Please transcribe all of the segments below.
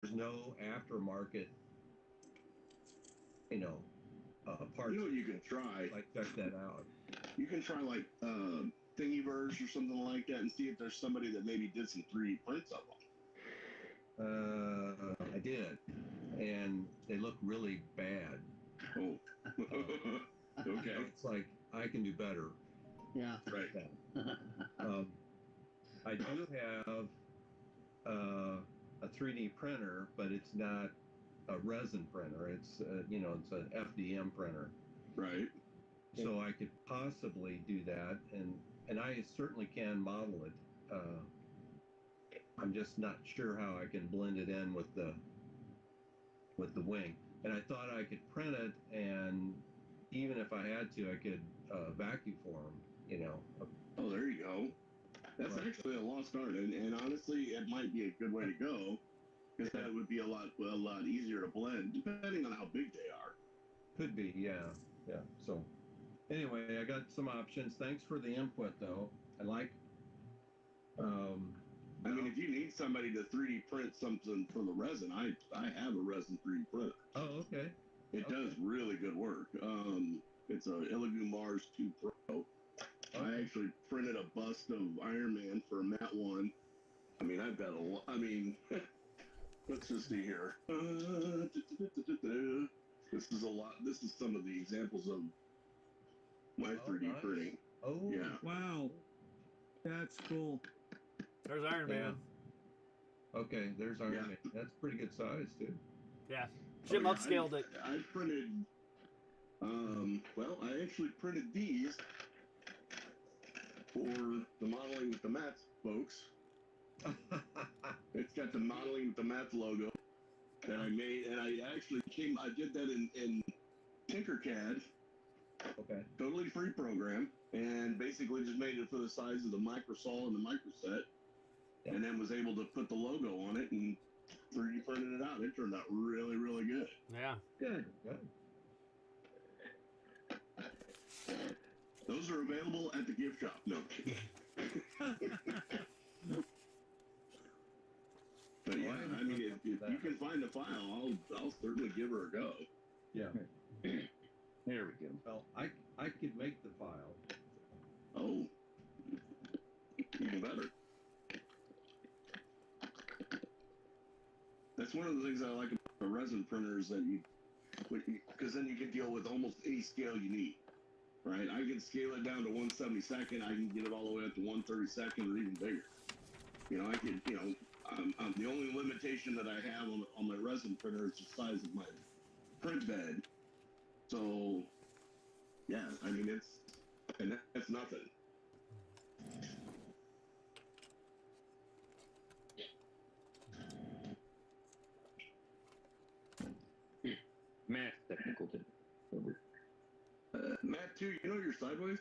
there's no aftermarket, parts. You know what you can try? Like, check that out. You can try like Thingiverse or something like that and see if there's somebody that maybe did some 3D prints of them. I did, and they look really bad. Oh, okay. It's like I can do better. Yeah. Right. I do have a 3D printer, but it's not a resin printer. It's it's an FDM printer. Right. So I could possibly do that, and I certainly can model it. I'm just not sure how I can blend it in with the wing. And I thought I could print it, and even if I had to, I could vacuum form. Oh, there you go. That's actually a lost art, and honestly, it might be a good way to go, because that would be a lot easier to blend, depending on how big they are. Could be, yeah. So, anyway, I got some options. Thanks for the input, though. I like. I mean, if you need somebody to 3D print something for the resin, I have a resin 3D printer. Oh, okay. It does really good work. It's a Illigu Mars 2 Pro. Okay. I actually printed a bust of Iron Man for a Mat 1. I mean, I've got a lot. I mean, let's just see here. This is a lot. This is some of the examples of my 3D printing. Oh, yeah. Wow. That's cool. There's Iron Man. Okay, there's Iron Man. That's pretty good size, too. Yeah. Jim upscaled it. I printed, I actually printed these for the Modeling with the Mats folks. It's got the Modeling with the Mats logo that I made, and I did that in Tinkercad. Okay. Totally free program, and basically just made it for the size of the microsol and the microset, and then was able to put the logo on it and 3D printed it out. It turned out really, really good. Yeah. Good. Those are available at the gift shop. No. But yeah, I mean, if you can find the file, I'll certainly give her a go. Yeah. There we go. Well, I could make the file. Oh, even better. That's one of the things I like about the resin printers, that because then you can deal with almost any scale you need, right? I can scale it down to 1/72nd. I can get it all the way up to 1/32nd or even bigger. I can, the only limitation that I have on my resin printer is the size of my print bed. So, yeah, I mean, that's nothing. Math technical tip. Matt, too, you're sideways?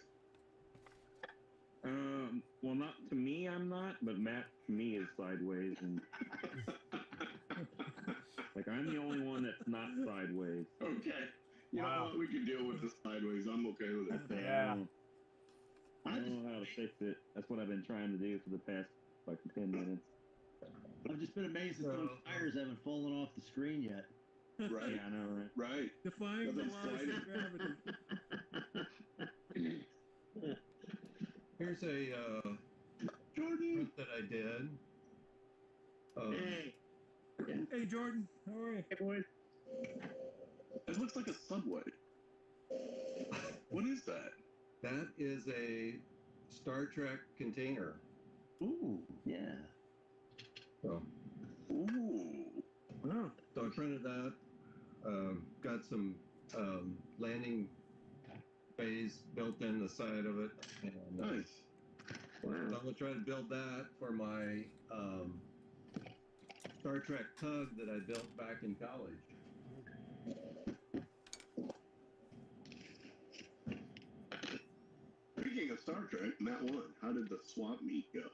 Well, not to me, I'm not, but Matt to me is sideways, and like I'm the only one that's not sideways. Okay. You know what? We can deal with the sideways. I'm okay with it. Yeah. I don't know how to fix it. That's what I've been trying to do for the past 10 minutes. I've just been amazed that those tires haven't fallen off the screen yet. Right. Yeah, I know, right? Right. Defying the laws of gravity. Here's a Jordan print that I did. Hey. Hey, Jordan. How are you? Hey, boys. It looks like a Subway. What is that? That is a Star Trek container. Ooh, yeah. So, Ooh. Wow. so I printed that. Got some landing bays built in the side of it. And, Nice. So I'm gonna try to build that for my Star Trek tug that I built back in college. Speaking of Star Trek, Matt 1, how did the swap meet go?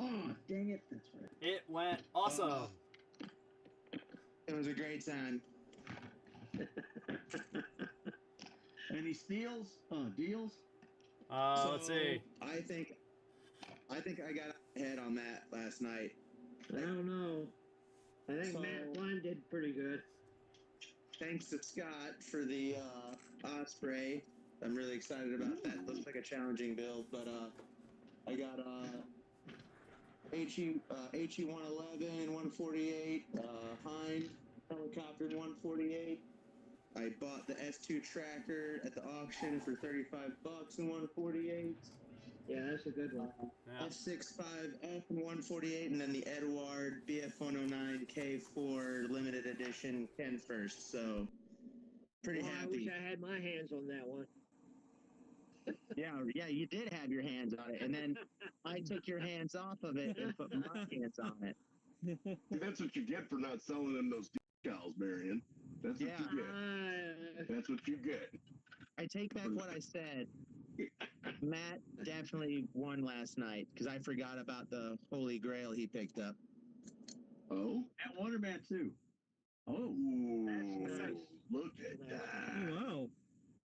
Oh, dang it. That's right. It went awesome. It was a great time. Any steals? Deals? Let's see. I think I got ahead on that last night. I don't know. I think So- Matt One did pretty good. Thanks to Scott for the Osprey. I'm really excited about that. Looks like a challenging build, but I got HE 111, 148, Hind helicopter 148. I bought the S2 tracker at the auction for $35 and 148. Yeah, that's a good one. Yeah. F65F and 148, and then the Edward BF109 K4 limited edition Ken first. So pretty Well, I wish happy. I had my hands on that one. Yeah, you did have your hands on it, and then I took your hands off of it and put my hands on it. See, that's what you get for not selling them those decals, Marion. That's what Yeah. you get. That's what you get. I take back what I said. Matt definitely won last night because I forgot about the Holy Grail he picked up. Oh? At Waterman too. Oh, Ooh, That's nice. look at Oh, that. wow.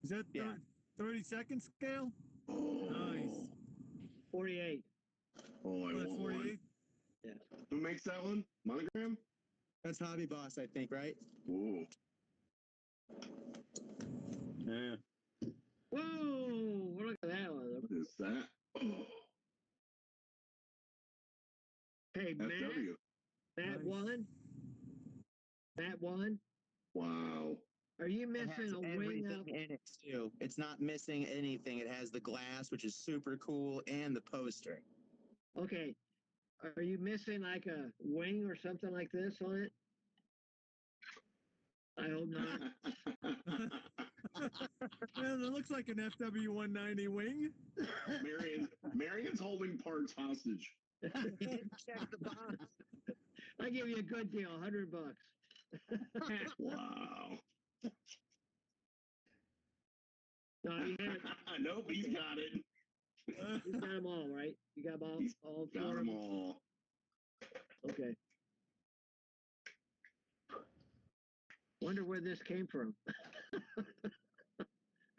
Is that Yeah. 30-second scale? Oh, Nice. 48. oh, I Oh, that's want one. 48? Who makes that one? Monogram? That's Hobby Boss, I think, right? Ooh. Yeah. Whoa! Look at that one. What is that? Oh, Hey, Matt. FW. Matt Nice. One. Matt One. Wow. Are you It missing has a wing everything up? in it too. It's not missing anything. It has the glass, which is super cool, and the poster. Okay. Are you missing like a wing or something like this on it? I hope not. Well, it looks like an FW190 wing. Marion's holding parts hostage. He didn't check the box. I give you a good deal, $100. Wow. No, you have it. Nope, he's got it. You got them all, right? You got them all. He's All got four. them all. Okay. Wonder where this came from.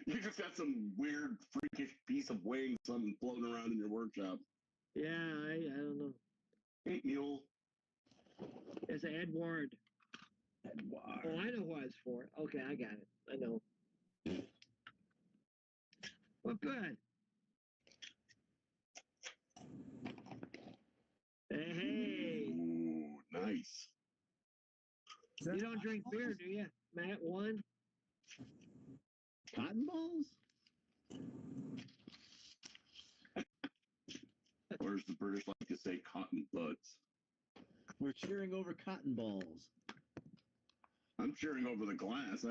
You just got some weird, freakish piece of wing, something floating around in your workshop. Yeah, I don't know. Hey, Mule. It's an Edward. Edward. Oh, I know who it's for. Okay, I got it. I know. Well, good. Hey, Ooh, nice. you don't drink beer, do you, Matt? One? Cotton balls? Or as the British like to say, cotton buds. We're cheering over cotton balls. I'm cheering over the glass.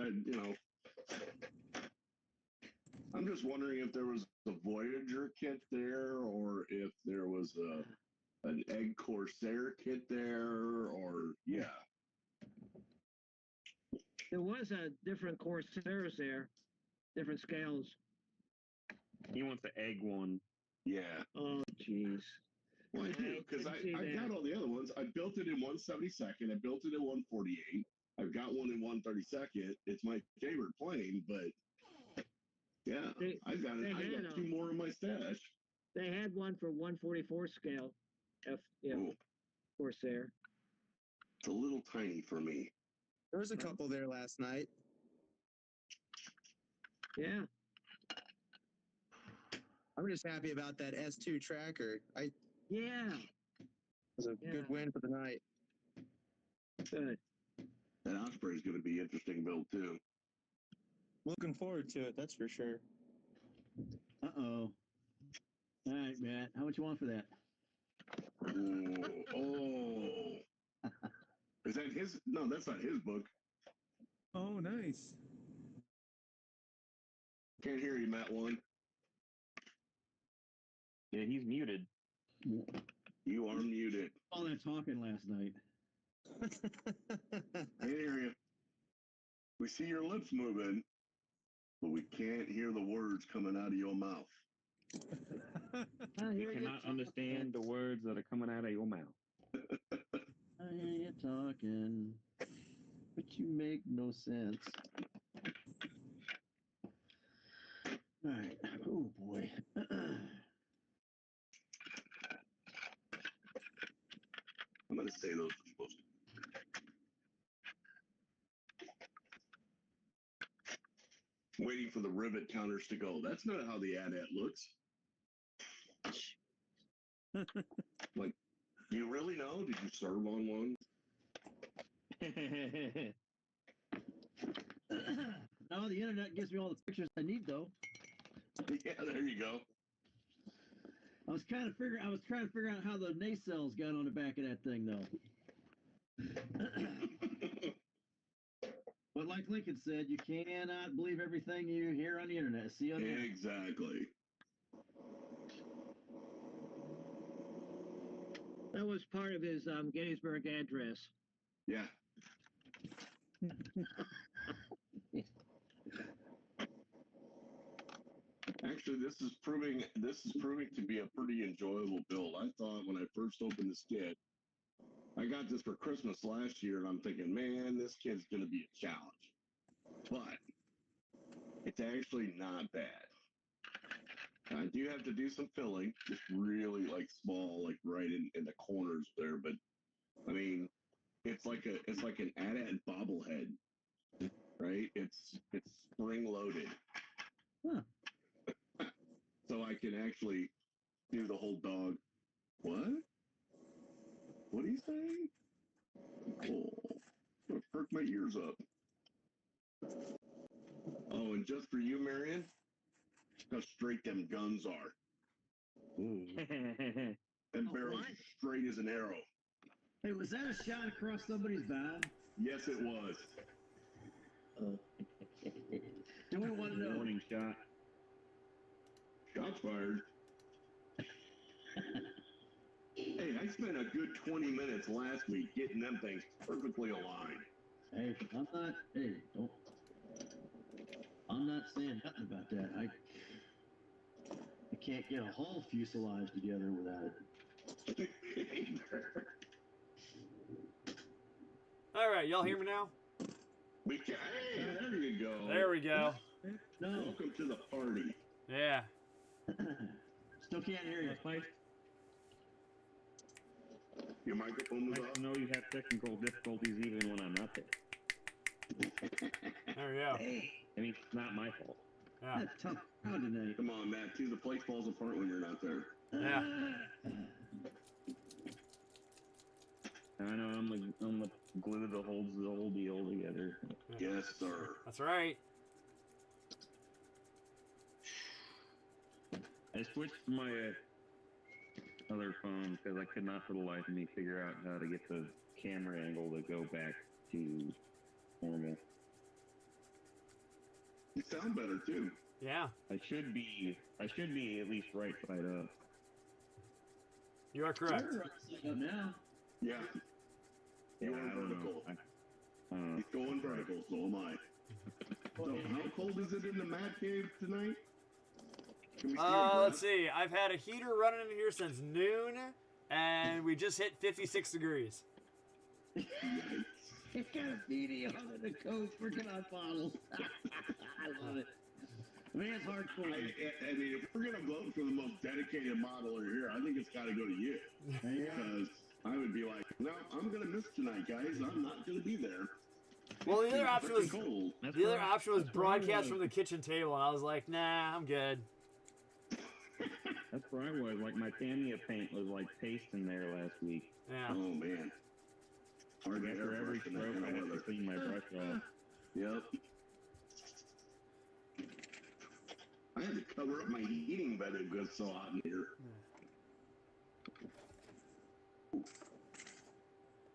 I'm just wondering if there was a Voyager kit there, or if there was an Egg Corsair kit there, or yeah. There was a different Corsairs there, different scales. He wants the egg one. Yeah. Oh, jeez. Well, I do, because didn't see I've that. got all the other ones. I built it in 172nd. I built it in 148. I've got one in 132nd. It's my favorite plane, but yeah, I've got two more in my stash. They had one for 144 scale, Ooh, Corsair. it's a little tiny for me. There was a couple there last night. Yeah. I'm just happy about that S2 tracker. Yeah. It was a Yeah. good win for the night. Good. That Osprey is going to be interesting build too. Looking forward to it, that's for sure. Uh-oh. All right, Matt. How much you want for that? Oh. Is that his? No, that's not his book. Oh, nice. Can't hear you, Matt One. Yeah, he's muted. You are muted. All that talking last night. Can't hear you. We see your lips moving, but we can't hear the words coming out of your mouth. I He hear you cannot talking. understand the words that are coming out of your mouth. I hear you talking, but you make no sense. All right. Oh, boy. I'm going to say those are supposed to. waiting for the rivet counters to go. That's not how the AT-AT looks. Like, do you really know? Did you serve on one? No, the internet gives me all the pictures I need, though. Yeah, there you go. I was trying to figure out how the nacelles got on the back of that thing, though. But like Lincoln said, you cannot believe everything you hear on the internet. See on the internet. Exactly. That was part of his Gettysburg Address. Yeah. Actually, this is proving to be a pretty enjoyable build. I thought when I first opened this kit, I got this for Christmas last year, and I'm thinking, man, this kit's going to be a challenge. But it's actually not bad. I do have to do some filling, just really like small, like right in the corners there. But I mean, it's like an AT-AT bobblehead, right? It's spring loaded. Huh. So I can actually do the whole dog. What? What are you saying? Oh, I'm gonna perk my ears up. Oh, and just for you, Marion, how straight them guns are. Ooh. Them barrels are straight as an arrow. Hey, was that a shot across somebody's bow? Yes, it was. Do we want to know? Warning shot. Shots fired. Hey, I spent a good 20 minutes last week getting them things perfectly aligned. Hey, I'm not saying nothing about that. I can't get a whole fuselage together without it. All right, y'all hear me now? We can. Hey, there you go. There we go. No, Welcome to the party. Yeah. still can't hear you. Your microphone was I off. know you have technical difficulties even when I'm not there. There we go. Hey, I mean, it's not my fault. Yeah. that's tough crowd tonight. Come on, Matt. Too, the place falls apart when you're not there. Yeah. I know I'm the glue that holds the whole deal together. Yes, sir. That's right. I switched to my other phone because I could not for the life of me figure out how to get the camera angle to go back to normal. You sound better too. Yeah. I should be at least right side up. You are correct. We're right side up now. Yeah. You're I don't vertical. know. I don't know. He's going vertical, so am I. So, how cold is it in the Matt cave tonight? Can we see your Let's breath? see. I've had a heater running in here since noon, and we just hit 56 degrees. It's got a BD on it, the coach working on bottles. I love it. Man, it's hardcore. I mean, if we're gonna vote for the most dedicated modeler here, I think it's got to go to you. Because I would be like, no, I'm gonna miss tonight, guys. I'm not gonna be there. Well, the other option was Cold. the other option was broadcast from the kitchen table, and I was like, nah, I'm good. That's where I was. Like my Tamiya paint was like pasting there last week. Yeah. Oh man. Hard to After every airbrush in that stroke, kind I of had to weather. clean my brush off. Yep. I had to cover up my heating bed. It got so hot in here.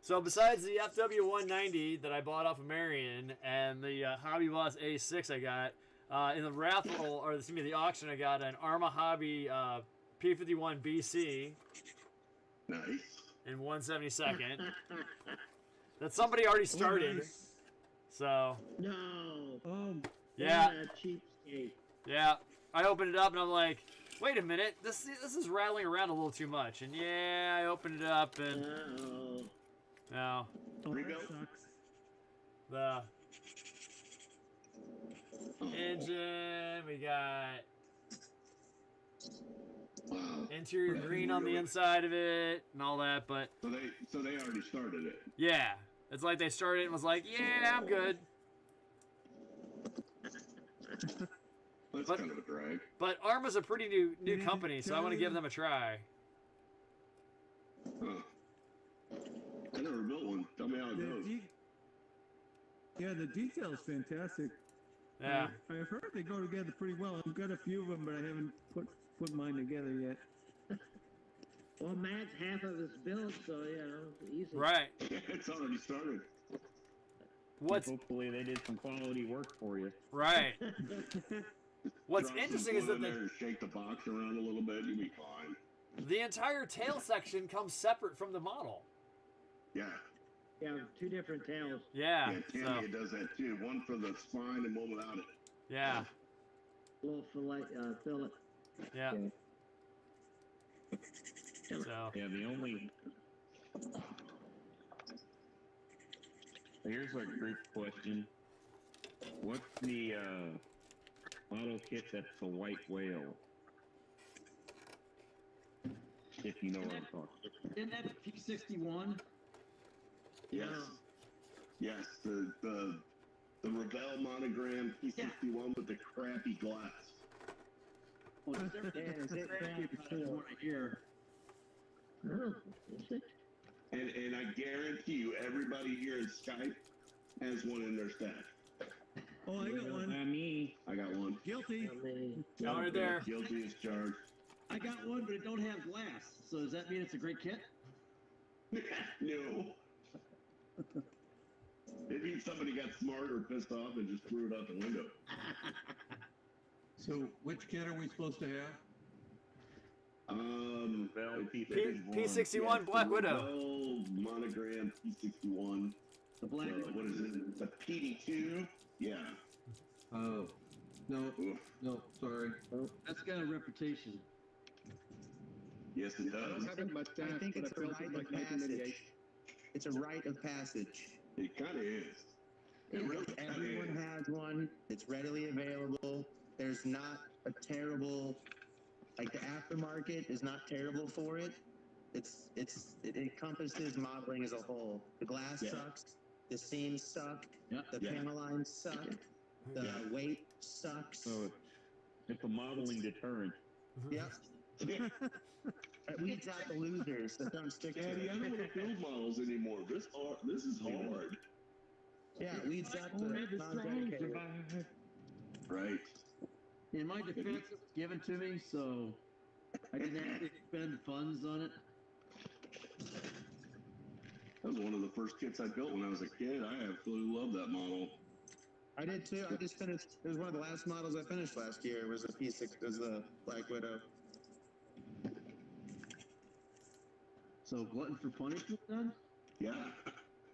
So besides the FW190 that I bought off of Marion and the Hobby Boss A6 I got, in the raffle, or excuse me, the auction, I got an Arma Hobby P51 BC Nice. in 1/72. That somebody already started. So No. Oh, yeah, What a cheapskate. yeah. I opened it up and I'm like, wait a minute, this is rattling around a little too much. And yeah, I opened it up and Uh-oh. no, oh, that Rebuilt. sucks. the engine, we got Wow. interior green on the inside of it and all that, but So they already started it. yeah, it's like they started and was like, yeah, I'm good. That's But- kind of a drag. But Arma's a pretty new You need to company, so I want to tell give them- them a try. Huh. I never built one. Tell me how it The goes. Yeah, the detail's fantastic. Yeah. I've heard they go together pretty well. I've got a few of them, but I haven't put mine together yet. Well, Matt's half of his build, so it's easy. Right. It's already started. What's Hopefully they did some quality work for you. right? What's Drop some interesting is glue that in there and shake the box around a little bit. You'll be fine. the entire tail section comes separate from the model. Yeah. Yeah, two different tails. Yeah. Yeah, So Tamiya does that too. One for the spine and one without it. yeah. Little fillet, fillet. Yeah. So Yeah, the only. Here's a group question. What's the model kit that's a white whale? If you know what I'm talking. Isn't that P61? Yes. Yes. The Rebel monogram P61 with the crappy glass. Well, is there is it crappy about one here? Oh, is it? And I guarantee you, everybody here in Skype has one in their stash. Oh, I got one. Me. I got one. Guilty. I mean, Down right there. Guilty as charged. I got one, but it don't have glass. So does that mean it's a great kit? No. Maybe somebody got smart or pissed off and just threw it out the window. So which kit are we supposed to have? Rebel P61 Black Widow. Rebel monogram P61. The black What is it? The PD2? Yeah. Oh, no, Oof. no, sorry. That's got a reputation. Yes, it does. I think it's a rite of passage. It's a rite of passage. It kind of is. It really kind of Everyone is. has one. It's readily available. There's not a terrible, like the aftermarket is not terrible for it. It encompasses modeling as a whole. The glass Yeah. sucks. The seams suck. Yeah. The Yeah. panel lines suck. The Yeah. weight sucks. So it's a modeling deterrent. Yep. It weeds out the losers that don't stick to Daddy, I it. don't want to build models anymore. This is hard. Yeah, it weeds out the non-dedicated. Right. In my defense, it was given to me, so I didn't actually spend funds on it. That was one of the first kits I built when I was a kid. I absolutely love that model. I did too. I just finished. It was one of the last models I finished last year. It was a P6. It was the Black Widow. So glutton for punishment then? Yeah.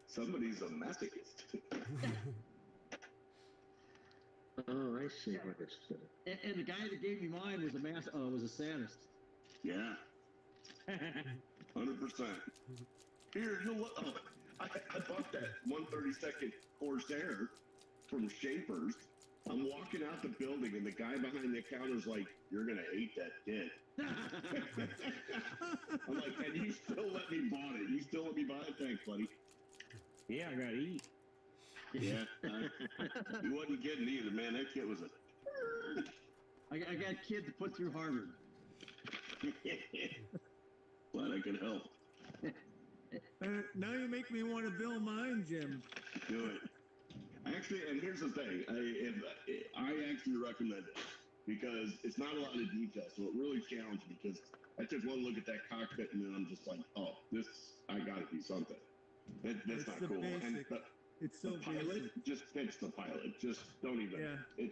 Somebody's a masochist. oh, I see what it's. And the guy that gave me mine was was a sadist. Yeah. 100%. Here, I bought that 132nd Corsair from Shapers. I'm walking out the building, and the guy behind the counter's like, "You're gonna hate that kid." I'm like, "And you still let me buy it? You still let me buy it? Thanks, buddy." Yeah, I gotta eat. Yeah, he wasn't kidding either, man. That kid was a. I got kids to put through Harvard. Glad I could help. Now you make me want to build mine, Jim. Do it. Actually, and here's the thing. I actually recommend it because it's not a lot of detail, so it really challenged me because I took one look at that cockpit and then I'm just like, oh, I gotta do something. That's It's not the cool. And basic. It's so the pilot, basic. just fix the pilot. Just don't even. Yeah.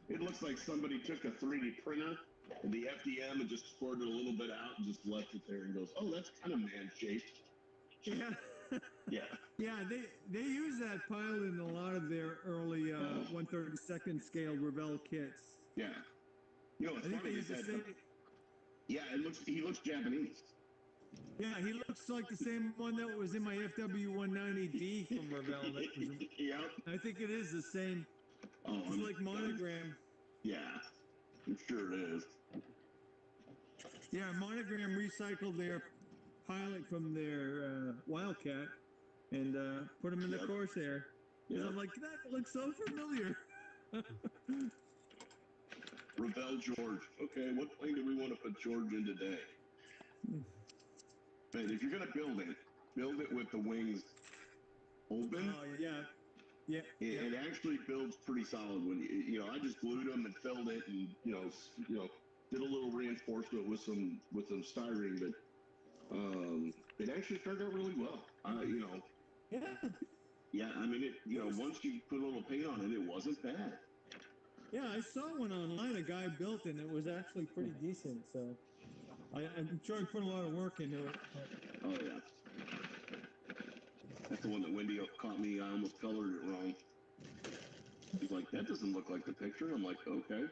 It looks like somebody took a 3D printer and the FDM and just scored it a little bit out and just left it there and goes, oh, that's kind of man-shaped. Yeah. Yeah. Yeah, they use that pilot in a lot of their early 1/32nd scale Revell kits. Yeah. You know, I it's think they funny. use the That, same. yeah, he looks Japanese. Yeah, he looks like the same one that was in my FW190D from Revell. Yep. I think it is the same. Oh, It's like monogram. Yeah, I'm sure it is. Yeah, Monogram recycled their pilot from their Wildcat and put him in the Yep. Corsair. And Yep. I'm like, that looks so familiar. Ravel George. Okay, what plane do we want to put George in today? Man, if you're gonna build it with the wings open. Oh yeah, yeah. It actually builds pretty solid when I just glued them and filled it, and did a little reinforcement with some styrene, but it actually turned out really well. Yeah. Yeah, I mean once you put a little paint on it, it wasn't bad. Yeah, I saw one online. A guy built it, and it was actually pretty decent. So I'm sure I put a lot of work into it. Oh yeah, that's the one that Wendy caught me. I almost colored it wrong. He's like, that doesn't look like the picture. I'm like, okay.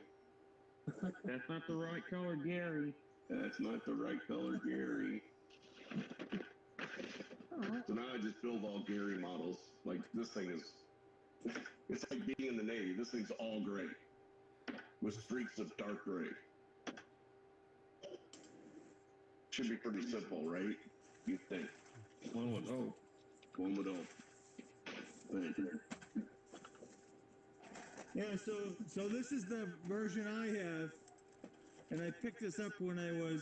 That's not the right color, Gary. That's not the right color, Gary. So now I just build all Gary models. Like, this thing is, it's like being in the Navy. This thing's all gray with streaks of dark gray. Should be pretty simple, right? You think? One would hope. One would hope. But, Yeah, so this is the version I have, and I picked this up when I was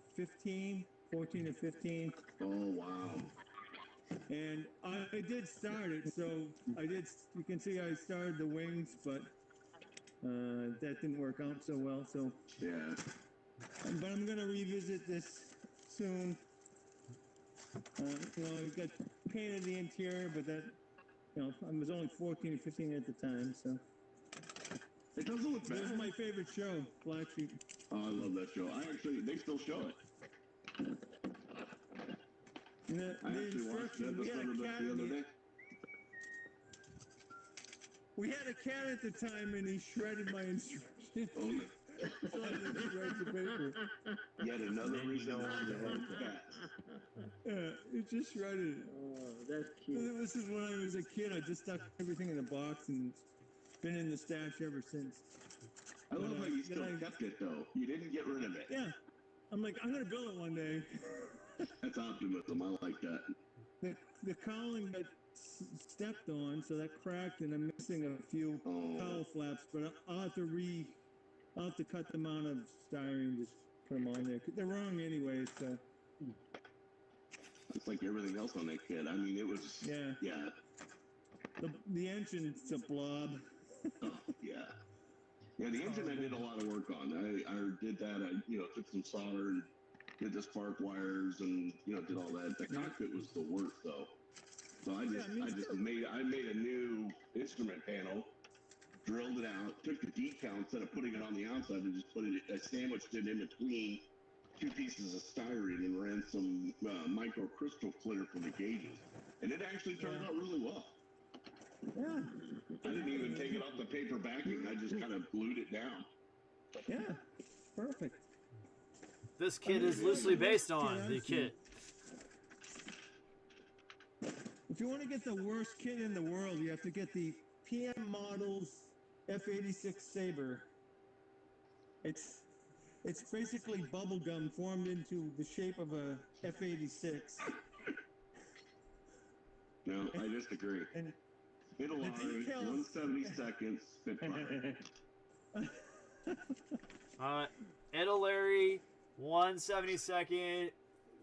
14 or 15, oh, wow. and I did start it. So you can see I started the wings, but that didn't work out so well. So Yeah. but I'm gonna revisit this soon. I got painted the interior, but that. I was only 14 or 15 at the time, so. It doesn't look bad. It was my favorite show, Black Sheep. Oh, I love that show. They still show it. And I actually watched an episode of that the other day. We had a cat at the time, and he shredded my instructions. Oh, So I just shred the paper. yet another reason not to have cats. Yeah, it just shredded it. Oh, that's cute. This is when I was a kid. I just stuck everything in a box and it's been in the stash ever since. I love how you still kept it, though. You didn't get rid of it. Yeah. I'm like, I'm going to build it one day. That's optimism. I like that. The cowling got stepped on, so that cracked, and I'm missing a few cowl flaps, but I'll have to cut them out of styrene, just put them on there. They're wrong anyway, so. It's like everything else on that kid. I mean, it was. Yeah. Yeah. The engine's a blob. Oh, yeah. Yeah, the engine I did a lot of work on. I did that. I took some solder and did the spark wires and did all that. The cockpit was the worst though. So I made a new instrument panel, drilled it out, took the decal instead of putting it on the outside and just I sandwiched it in between two pieces of styrene and ran some micro crystal cleaner for the gauges. And it actually turned out really well. Yeah. I didn't even take it off the paper backing. I just kind of glued it down. Yeah. Perfect. This kit is loosely based on the kit. If you want to get the worst kit in the world, you have to get the PM Models F-86 Sabre. It's basically bubblegum formed into the shape of a F-86. No, I disagree. It'll already 1/72 Spitfire. Italeri 1/72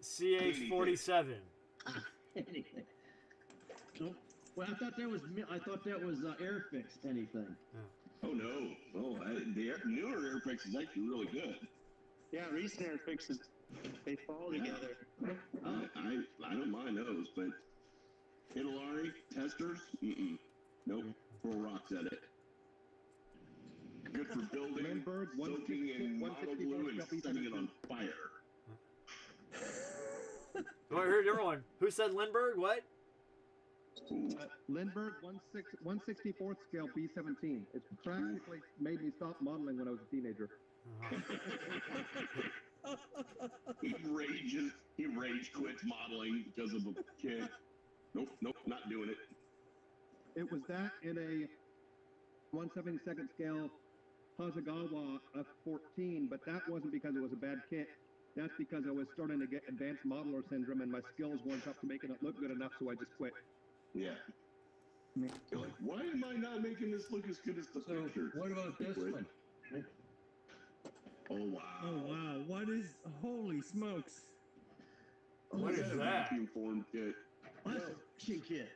CH-47. Anything. Nope. Well, I thought that was Airfix. Anything. Oh no! Oh, the newer Airfix is actually really good. Yeah, recent air fixes, they fall together. I don't mind those, but Italeri testers, nope. Throw rocks at it. Good for building, Lindbergh, soaking in model glue and setting it on fire. Oh, I heard everyone. Who said Lindbergh? What? Lindbergh 1/64th scale B-17. It's practically made me stop modeling when I was a teenager. He rage quits modeling because of a kid. Nope, not doing it. It was that in a 1/72nd scale Hasegawa F-14, but that wasn't because it was a bad kit. That's because I was starting to get advanced modeler syndrome and my skills weren't up to making it look good enough, so I just quit. Yeah. You're like, why am I not making this look as good as the picture? What about this one? Oh wow. Oh wow! What is? Holy smokes! What is a that? vacuum form kit. What's a fishing kit?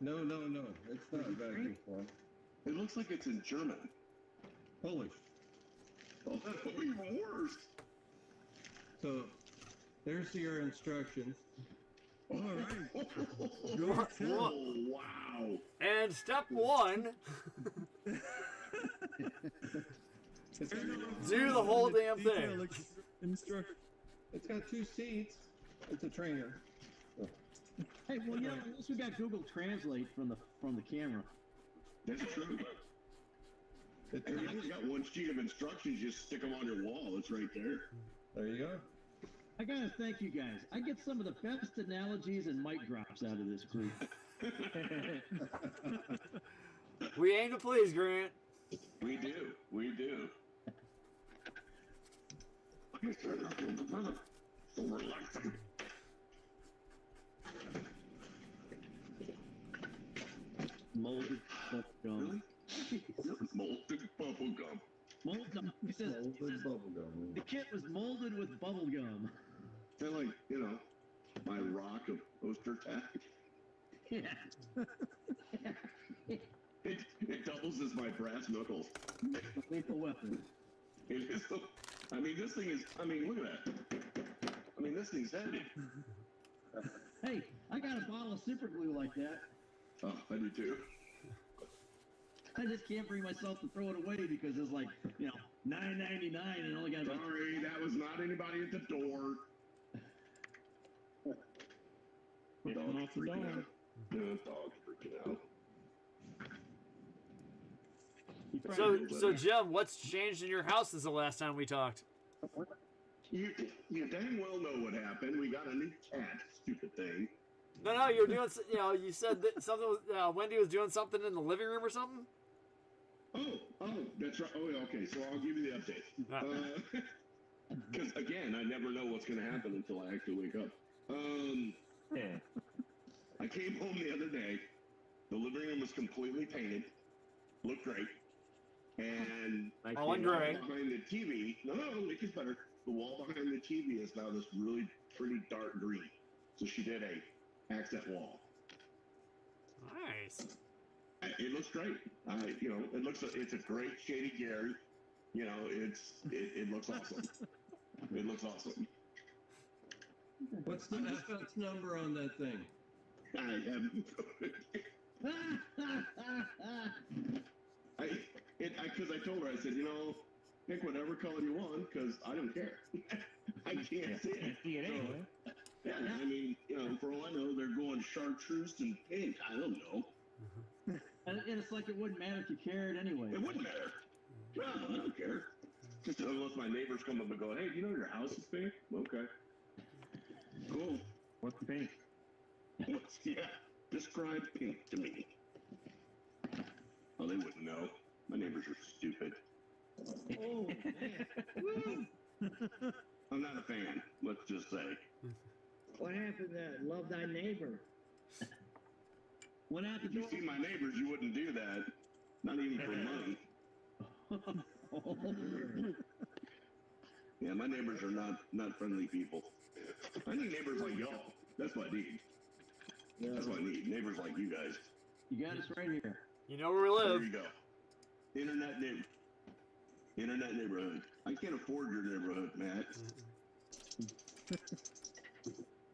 No. It's not vacuum form. It looks like it's in German. Polish. Oh, even worse. So there's your instructions. All right. Oh wow. And step 1, do the whole damn thing. Instruct. It's got 2 seats. It's a trainer. Hey, well, at least we got Google Translate from the camera. That's true. It And you turns- only got one sheet of instructions. Just stick them on your wall. It's right there. There you go. I gotta thank you guys. I get some of the best analogies and mic drops out of this group. We aim to please, Grant. We do. We do. So relaxing. Molded bubble gum. Molten bubble gum. Molded. He says the kit was molded with bubble gum. They're like, my rock of poster tack. Yeah. It doubles as my brass knuckles. Lethal weapon. It is so, this thing is, look at that. This thing's heavy. Hey, I got a bottle of super glue like that. Oh, I do too. I just can't bring myself to throw it away because it's like, $9.99 and only got about. Sorry, that was not anybody at the door. Dog's freaking out. Yeah, dog's freaking out. So Jim, what's changed in your house since the last time we talked? You dang well know what happened. We got a new cat. Stupid thing. No, you were doing. You said that something was. Wendy was doing something in the living room or something. Oh, that's right. Oh, yeah, okay. So I'll give you the update. Because again, I never know what's going to happen until I actually wake up. I came home the other day. The living room was completely painted. Looked great. And all in gray. Behind the TV, no, it gets better. The wall behind the TV is now this really pretty dark green. So she did a accent wall. Nice. It looks great. It's a great shady Gary. It looks awesome. It looks awesome. What's the FX number on that thing? I haven't. Because I told her, I said, pick whatever color you want, because I don't care. I can't see it. See it anyway. Yeah, for all I know, they're going chartreuse and pink. I don't know. And it's like it wouldn't matter if you cared anyway. It wouldn't matter. No, I don't care. Just unless my neighbors come up and go, hey, do you know your house is pink? Okay. Cool. What's the pink? Describe pink to me. Oh, they wouldn't know. My neighbors are stupid. Oh, man. I'm not a fan, let's just say. What happened to love thy neighbor? What happened If you to see my neighbors, you wouldn't do that. Not even for money. Yeah, my neighbors are not friendly people. I need neighbors like y'all. That's what I need. That's what I need. Neighbors like you guys. You got us right here. You know where we live. There you go. Internet neighborhood. I can't afford your neighborhood, Matt.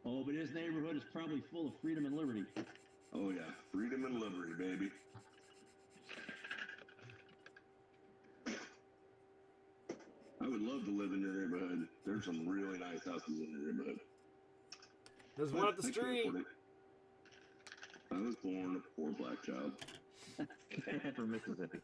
Oh, but his neighborhood is probably full of freedom and liberty. Oh yeah, freedom and liberty, baby. I would love to live in your neighborhood. There's some really nice houses in your neighborhood. There's one up the I can't street. afford it. I was born a poor black child. From Mississippi.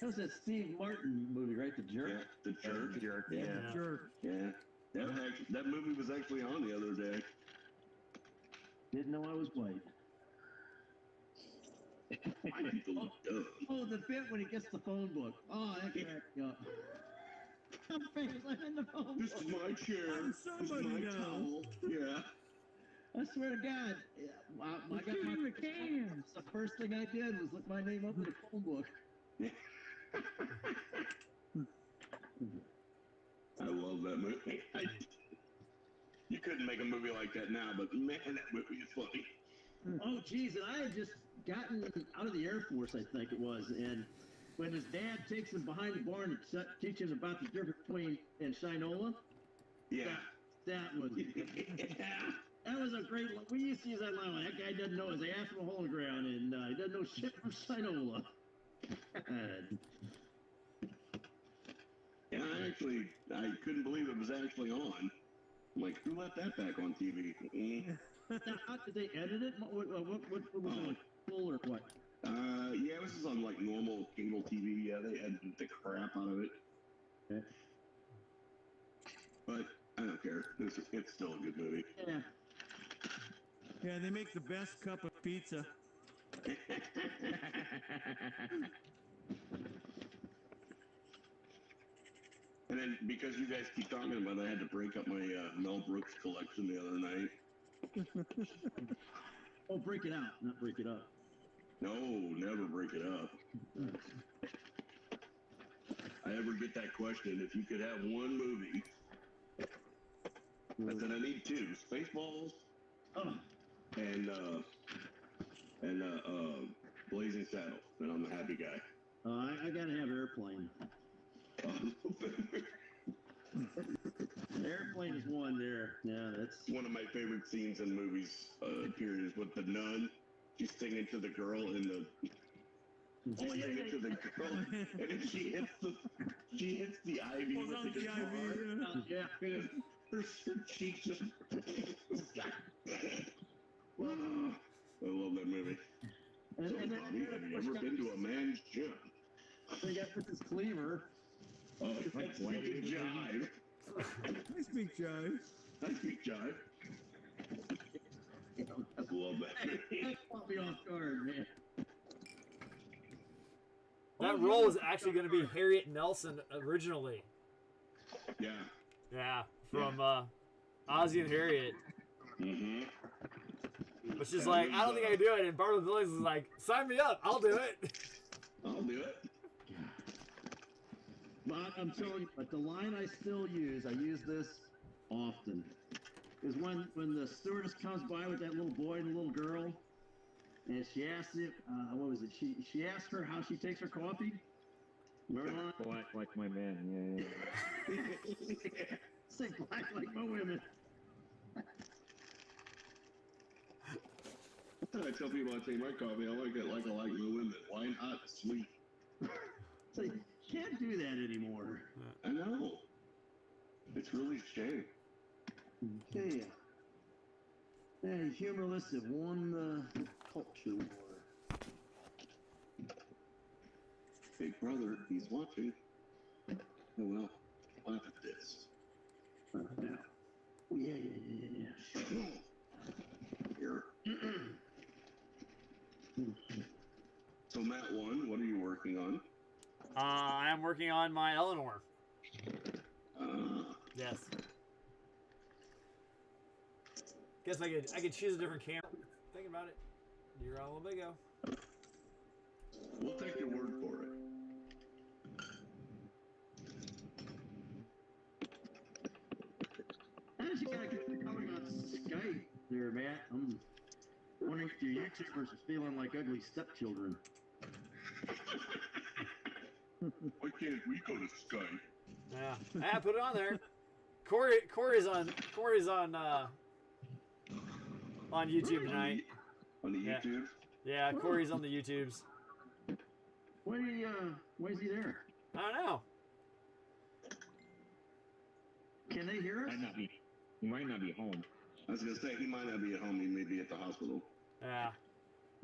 That was that Steve Martin movie, right? The Jerk? Yeah, the jerk. Jerk, Yeah. yeah. Jerk. Yeah. That movie was actually on the other day. Didn't know I was white. Why people look dumb? Oh, the bit when he gets the phone book. Oh, that cracked me up. I'm in the phone This is book. my chair. I'm This is somebody my now. towel. Yeah. I swear to God, I got my cans. The first thing I did was look my name up in the phone book. I love that movie. You couldn't make a movie like that now, but man, that movie is funny. Oh, geez, and I had just gotten out of the Air Force, I think it was, and when his dad takes him behind the barn and teaches him about the difference between and Shinola, Yeah. that was that was a great. We used to use that line. That guy doesn't know his ass from a hole in the ground, and he doesn't know shit from Shinola. Yeah, I couldn't believe it was actually on. I'm like, who let that back on TV? Now, how did they edit it? What was it, like full or what? Yeah, this is on like normal cable TV. Yeah, they edited the crap out of it. Okay. But I don't care. It's still a good movie. Yeah. Yeah, they make the best cup of pizza. And then because you guys keep talking about it, I had to break up my Mel Brooks collection the other night. Oh, break it out, not break it up. No, never break it up. I ever get that question, if you could have one movie, I said I need two, Spaceballs and Blazing Saddles, and I'm a happy guy. I gotta have Airplane. Airplane is one there. Yeah, that's one of my favorite scenes in movies. Period is with the nun. She's singing to the girl in the. Singing to the girl, and then she hits the ivy with the guitar. Yeah. Her cheeks just. I love that movie. And Bobby, have you ever been to a man's gym? They got Mrs. Cleaver. Oh, that's speaking jive. I speak jive. I speak jive. I love that movie. That caught me off guard, man. That role was actually going to be Harriet Nelson originally. Yeah. Yeah, from Ozzie and Harriet. Mm-hmm. But she's like, I don't think I can do it. And Barbara Williams is like, sign me up. I'll do it. I'll do it. But I'm telling you, but the line I still use, I use this often, is when the stewardess comes by with that little boy and the little girl, and she asks it, what was it? She asked her how she takes her coffee. Remember that? Black like my man, yeah. Say black like my women. I tell people I take my coffee, I like it like I like my women. Wine hot, sweet. So you can't do that anymore. I know. It's really a shame. Okay. Hey, humorless have won the culture war. Big brother, he's watching. Oh well, laugh at this. Yeah. Oh, yeah. Here. So Matt 1, what are you working on? I am working on my Eleanor. Yes. Guess I could choose a different camera. Think about it. You're on Winnebago. We'll take your word for it. How's you gotta get coming on Skype there, Matt? I'm wondering if your YouTubers are feeling like ugly stepchildren. Why can't we go to Skype? Yeah, put it on there. Corey's on YouTube tonight. On the YouTube? Yeah, Corey's on the YouTubes. Why is he there? I don't know. Can they hear us? He might not be home. I was gonna say he might not be at home. He may be at the hospital. Yeah.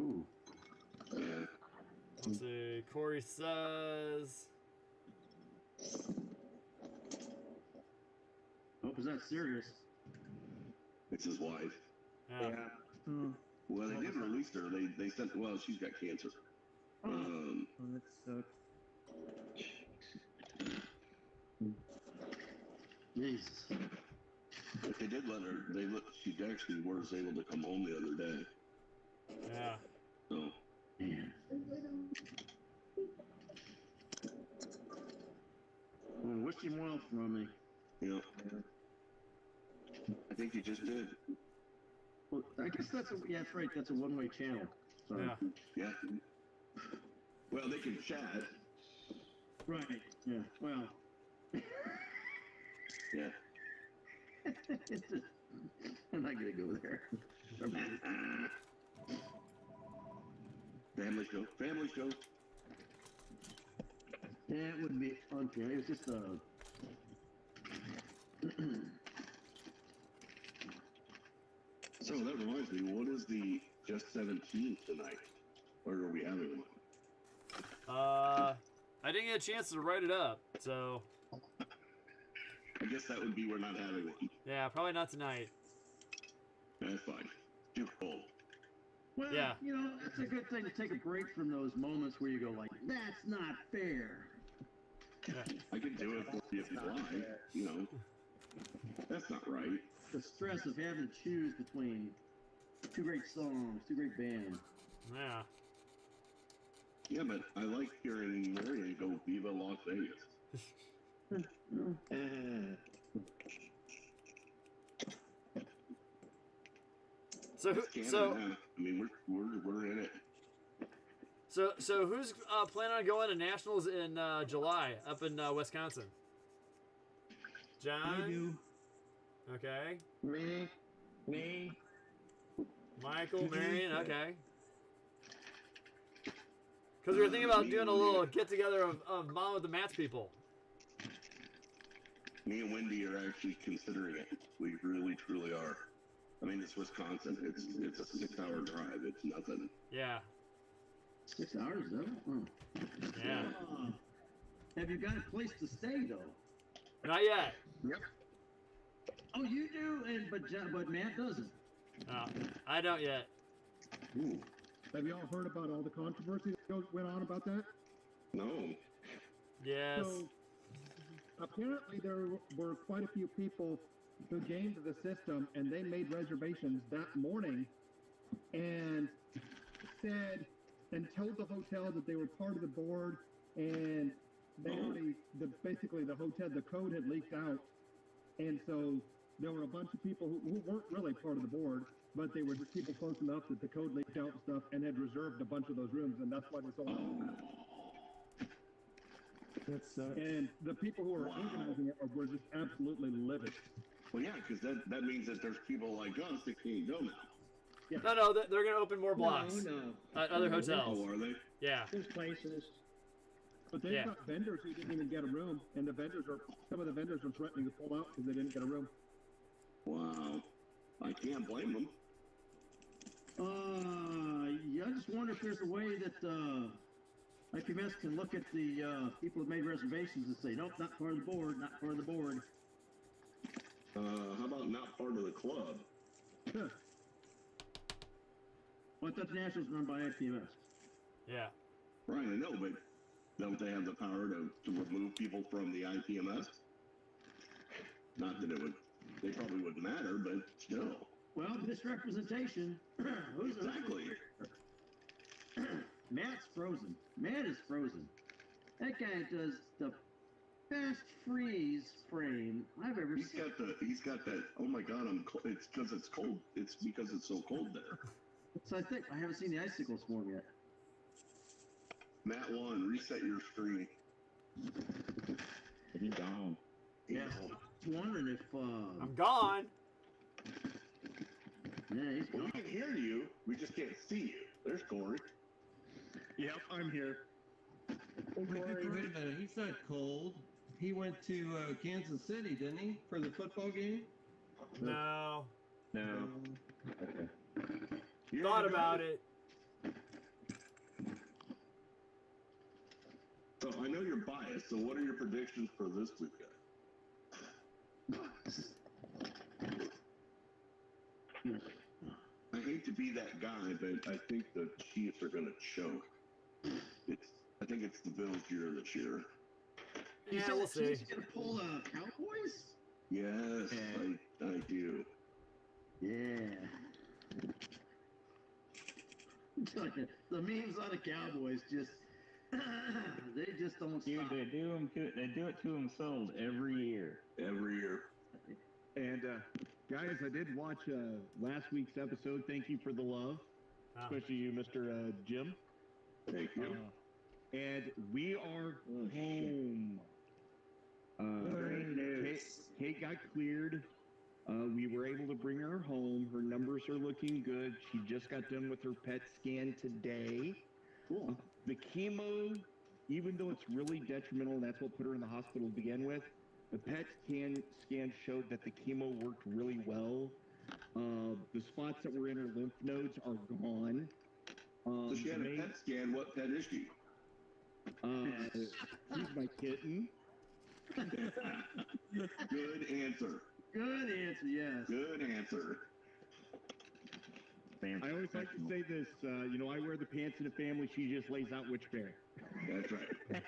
Ooh. Yeah. Let's see. Corey says. Hope is that serious? It's his wife. Yeah. Well, they did release her. They said, well, she's got cancer. Oh, that sucks. Jesus. But they did let her. She actually was able to come home the other day. Yeah. So. Man. from me. Yeah. I think you just did. Well, I guess that's that's right. That's a one-way channel. So. Yeah. Yeah. Well, they can chat. Right. Yeah. Well. Yeah. I'm not gonna go there. Family show. Family show. Yeah, it wouldn't be unfair. It was just a. So that reminds me, what is the Just 17 tonight? Or are we having one? I didn't get a chance to write it up, so. I guess that would be we're not having one. Yeah, probably not tonight. That's fine. Too cold. Well, Yeah. you know, it's a good thing to take a break from those moments where you go like, "That's not fair." Yeah. I can do it for you if you like. You know, that's not right. The stress of having to choose between two great songs, two great bands. Yeah. Yeah, but I like hearing Marion go Viva Las Vegas. So It's Canada so now. I mean, we're in it. so who's planning on going to nationals in July up in Wisconsin? John. I do. Okay. Me. Michael, Marion. Okay. Because we were thinking about doing a little get together of Mom with the Mats people. Me and Wendy are actually considering it. We really, truly are. I mean, it's Wisconsin. It's a 6-hour drive. It's nothing. Yeah. 6 hours though. Oh. Yeah. Have you got a place to stay though? Not yet. Yep. Oh, you do, but Matt doesn't. No, I don't yet. Ooh. Have you all heard about all the controversy that went on about that? No. Yes. So apparently there were quite a few people who gained the system and they made reservations that morning and said and told the hotel that they were part of the board and they already basically the hotel, the code had leaked out, and so there were a bunch of people who weren't really part of the board, but they were just people close enough that the code leaked out and stuff and had reserved a bunch of those rooms, and that's why they sold out. That sucks. And the people who are organizing it were just absolutely livid. Well, yeah, because that means that there's people like us that can't go now. No, they're gonna open more blocks No. at other hotels. Oh, are they? Yeah. There's places. But they've got vendors who didn't even get a room, and some of the vendors are threatening to pull out because they didn't get a room. Wow. I can't blame them. Yeah, I just wonder if there's a way that IPMS can look at the people that made reservations and say, nope, not part of the board, not part of the board. How about not part of the club? Sure. Well, I thought the Nationals run by IPMS. Yeah. Right, I know, but don't they have the power to remove people from the IPMS? Not that they probably wouldn't matter, but still. Well, misrepresentation. Who's Exactly. Matt's frozen. Matt is frozen. That guy does the best freeze frame I've ever seen. He's got that. Oh my God, I'm cold. It's because it's cold. It's because it's so cold there. So I think I haven't seen the icicle swarm yet. Matt 1, reset your screen. He's gone. Yeah. I was wondering if I'm gone. yeah, he's Well, gone. we can hear you. We just can't see you. There's Corey. Yep, I'm here. Hey, Wait Corey. a minute, he's not cold. He went to Kansas City, didn't he, for the football game? No. No. Okay. You Thought heard about it. So I know you're biased. So what are your predictions for this weekend? I hate to be that guy, but I think the Chiefs are going to choke. I think it's the Bills' year this year. You Yeah, said we'll the see. Chiefs are gonna pull the Cowboys? Yes, I do. Yeah. The memes on the Cowboys just They just don't Dude, stop. they do it to themselves every year. Every year. And guys, I did watch last week's episode. Thank you for the love, especially you, Mr. Jim. Thank you. And we are home. Kate got cleared. We were able to bring her home. Her numbers are looking good. She just got done with her PET scan today. Cool. The chemo, even though it's really detrimental, and that's what put her in the hospital to begin with, the PET scan showed that the chemo worked really well. The spots that were in her lymph nodes are gone. So she had a PET scan. What pet is she? She's my kitten. Good answer. Good answer, yes. Good answer. I always like to say this, I wear the pants in the family, she just lays out which pair. That's right.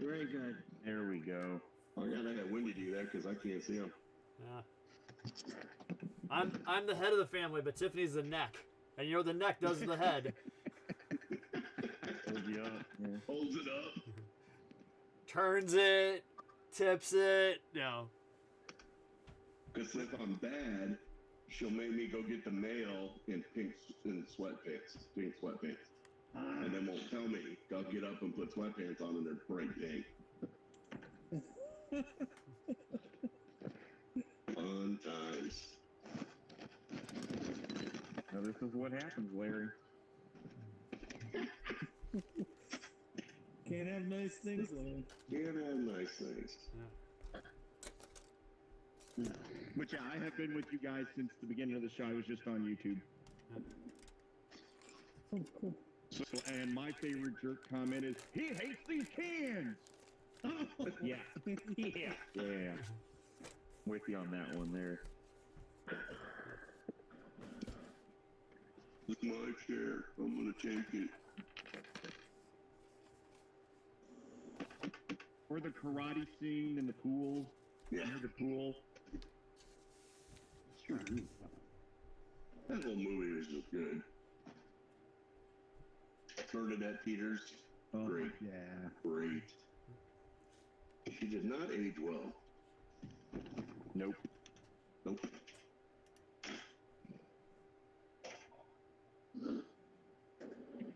Very good. There we go. Oh, yeah, I got Wendy do that because I can't see him. Yeah. I'm the head of the family, but Tiffany's the neck. And you know what the neck does to the head? Hold you up. Yeah. Holds it up. Turns it, tips it. No. Because if I'm bad, she'll make me go get the mail in pink sweatpants. And then won't tell me. I'll get up and put sweatpants on and they're bright pink. Fun times. Now this is what happens, Larry. Can't have nice things, Larry. Can't have nice things. But yeah, I have been with you guys since the beginning of the show. I was just on YouTube. Oh, cool. So, and my favorite jerk comment is, he hates these cans! Yeah. Yeah. With you on that one there. It's my chair. I'm gonna take it. Or the karate scene in the pool. Yeah. Near the pool. Sure. That whole movie was just good. Bernadette Peters. Oh, Great. yeah. Great. She did not age well. Nope. Nope.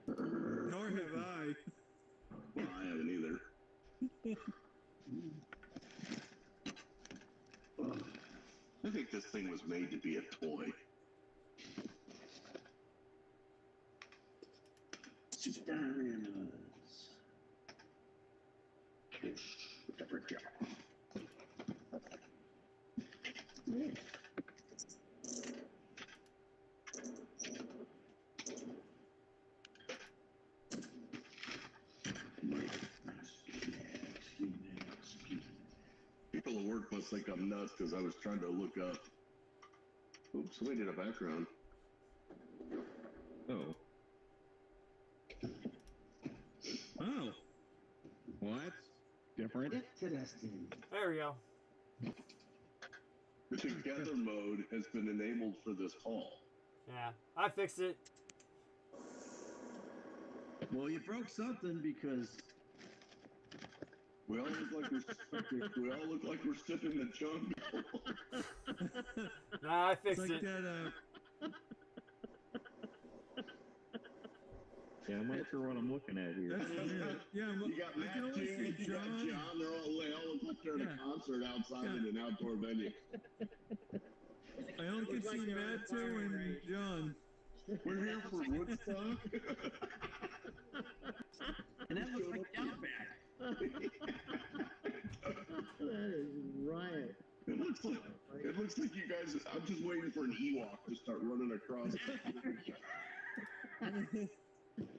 Nor have I. Well, I haven't either. I think this thing was made to be a toy. People at work must think I'm nuts because I was trying to look up. Oops, somebody did a background. Oh. Oh. Well, that's different. Interesting. There we go. The together mode has been enabled for this call. Yeah, I fixed it. Well, you broke something because We all look like we're sipping the jungle. Nah, I It's fixed like it. that, Yeah, I'm not sure what I'm looking at here. that's weird. Yeah, You got I Matt can only too, see you got John. John, they all look like they're at a concert outside in an outdoor venue. I only can see Matt too and John. We're here for Woodstock. and that looks like Outback. That is riot. It looks like you guys. I'm just waiting for an Ewok to start running across.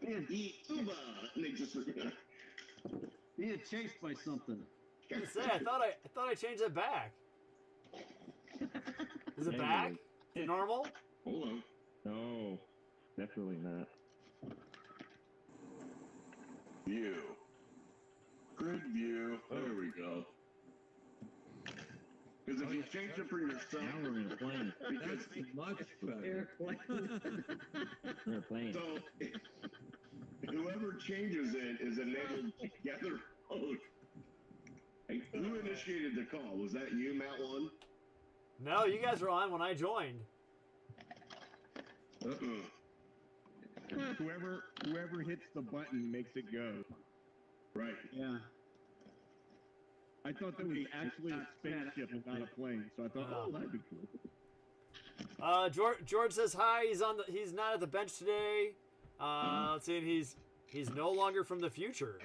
Man, Uba, and they just. he had chased by something. I was gonna say, I thought I changed it back. Is it Maybe. back to normal? Hold on. No, definitely not. View. Grid view. There we go. Because if you change it for yourself, Now we're in a plane. because Much better. Airplane. We're playing. so Whoever changes it is enabled together mode. Hey, who initiated the call? Was that you, Matt One? No, you guys were on when I joined. Whoever hits the button makes it go. Right. Yeah. I thought that was actually a spaceship and not a plane, so I thought, oh, that'd be cool. George says hi. He's not at the bench today. Saying he's no longer from the future.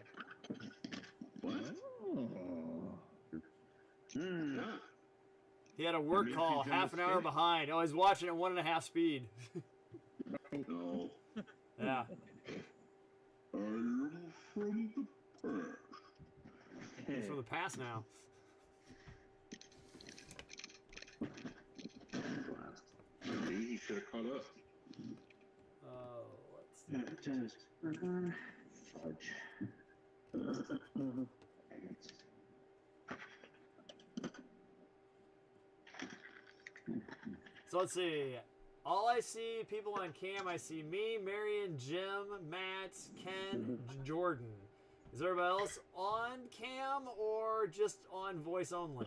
What? He had a work call half an hour behind. Oh, he's watching at 1.5 speed. No. Yeah. I am from the past. He's from the past now. Maybe he should have caught up. Let's see. Fudge. So let's see. All I see people on cam, I see me, Marion, Jim, Matt, Ken, Jordan. Is everybody else on cam or just on voice only?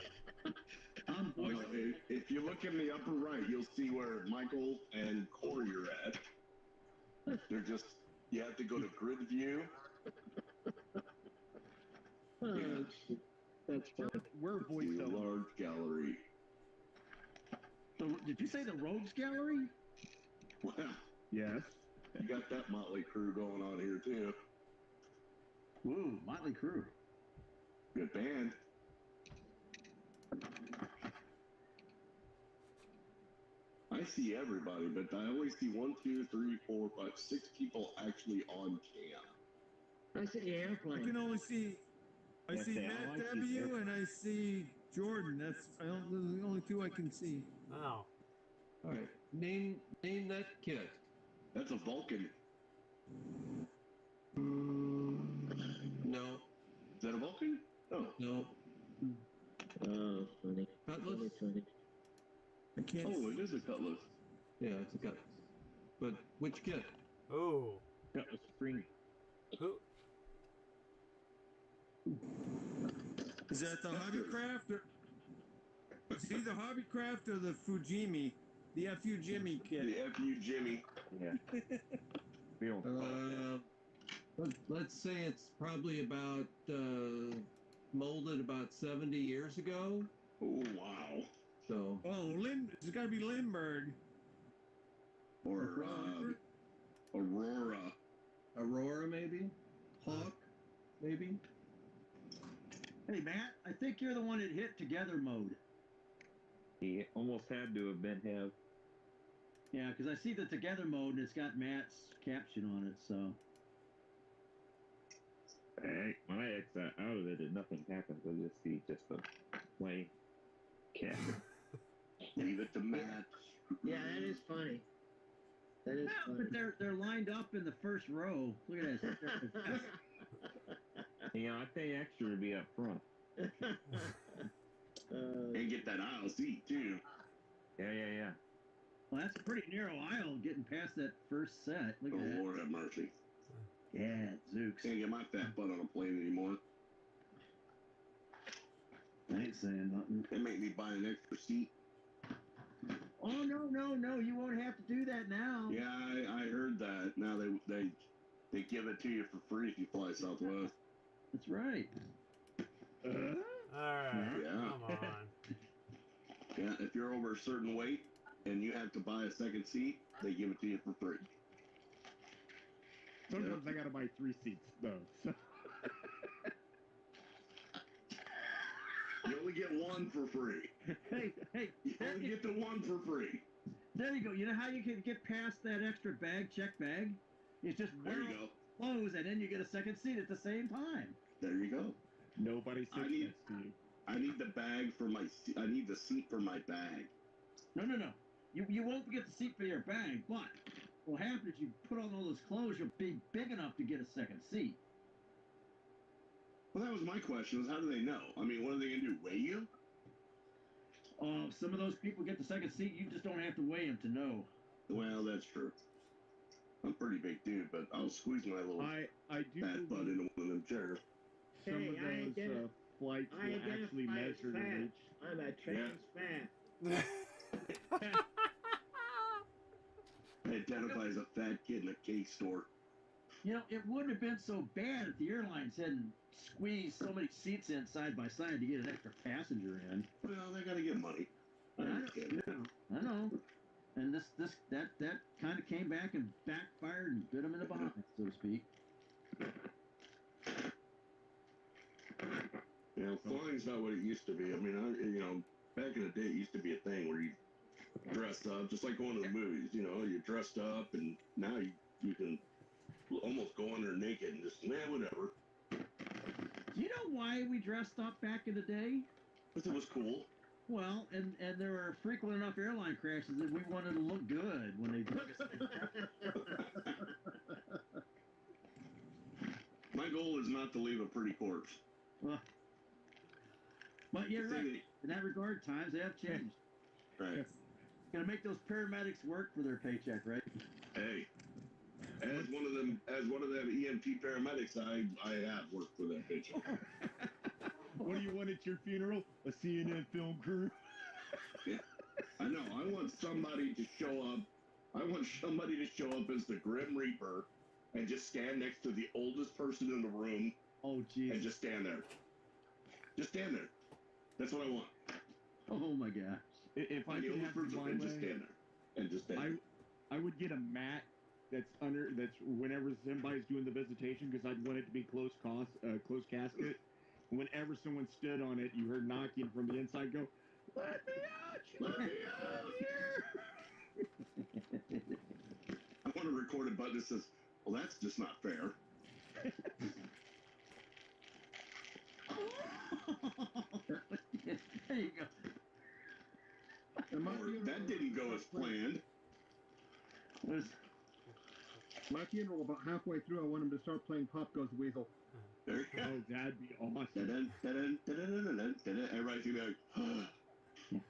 Well, if you look in the upper right, you'll see where Michael and Corey are at. They're just, you have to go to grid view. That's fun. We're voice See a over. large gallery. Did you say the Rogues Gallery? Well, Yes. you got that motley crew going on here too. Ooh, Motley Crue. Good band. I see everybody, but I always see 1, 2, 3, 4, 5, 6 people actually on cam. I see the I airplane. can only see. I see Matt W. and I see Jordan. Those are the only two I can see. Oh. All right. Name that kit. That's a Vulcan. No. Is that a Vulcan? No. No. Oh, funny. Cutlass? Funny. I can't. Oh, it is a Cutlass. Yeah, it's a cut. But which kit? Oh. That was spring. Who? Is that the Hobbycraft or? Is he the Hobbycraft or the Fujimi? The FU Jimmy kit. The FU Jimmy. Yeah. We don't Let's say it's probably about molded about 70 years ago. Oh, wow. So Oh, it's got to be Lindbergh. Or Aurora. Aurora, maybe. Hawk, maybe. Hey, Matt, I think you're the one that hit together mode. He almost had to have been have. Yeah, because I see the together mode and it's got Matt's caption on it, so. When I exit out of it and nothing happens, I just see just a plain cat. Leave it to Matt. Yeah, that is funny. That is Yeah, funny. but they're lined up in the first row. Look at this. You know, I pay extra to be up front. And get that aisle seat, too. Yeah. Well, that's a pretty narrow aisle getting past that first set. Look Oh, at that. Lord have mercy. Yeah, Zooks. Can't get my fat butt on a plane anymore. I ain't saying nothing. They make me buy an extra seat. Oh, no. You won't have to do that now. Yeah, I heard that. Now they give it to you for free if you fly Southwest. That's right. Alright. Yeah. Come on. Yeah, if you're over a certain weight and you have to buy a second seat, they give it to you for free. Sometimes I gotta buy 3 seats though. You only get one for free. Hey, You only get the one for free. there you go. You know how you can get past that extra check bag? It's just There you go. close, and then you get a second seat at the same time. There you go. Nobody sits I need- next to you. I need the bag for my. I need the seat for my bag. No. You won't get the seat for your bag, but what will happen is you put on all those clothes, you'll be big enough to get a second seat. Well, that was my question. Was how do they know? I mean, what are they gonna do? Weigh you? Some of those people get the second seat. You just don't have to weigh them to know. Well, that's true. I'm pretty big dude, but I'll squeeze my little I do fat butt believe into one of them chairs. some Hey, of those flights I will actually identify as measure the fat. reach. I'm a trans fat. I identify as a fat kid in a cake store. You know, it wouldn't have been so bad if the airlines hadn't squeezed so many seats in side by side to get an extra passenger in. Well, they gotta get money. I understand. I know. And that kind of came back and backfired and bit them in the behind, so to speak. You know, flying's not what it used to be. I mean, back in the day, it used to be a thing where you dressed up, just like going to the movies. You know, you dressed up, and now you can almost go on there naked and just, whatever. Do you know why we dressed up back in the day? Because it was cool. Well, and there were frequent enough airline crashes that we wanted to look good when they drug us in. My goal is not to leave a pretty corpse. Well, but you're right. In that regard, times have changed. Right. Gonna make those paramedics work for their paycheck, right? Hey, as one of them EMT paramedics, I have worked for that paycheck. What do you want at your funeral? A CNN film crew? Yeah, I know. I want somebody to show up. I want somebody to show up as the Grim Reaper and just stand next to the oldest person in the room. Oh, geez. And just stand there. Just stand there. That's what I want. Oh my gosh. If I the could oldest have person my and just way, stand there. And just stand there. I would get a mat that's whenever somebody's doing the visitation, because I'd want it to be closed casket. Whenever someone stood on it, you heard knocking from the inside. Go, let me out here! I want to record a button that says, "Well, that's just not fair." There you go. Or, that didn't go as planned. My funeral, about halfway through, I want him to start playing Pop Goes the Weasel. There you go. Oh, that'd be awesome. Everybody's gonna be like, And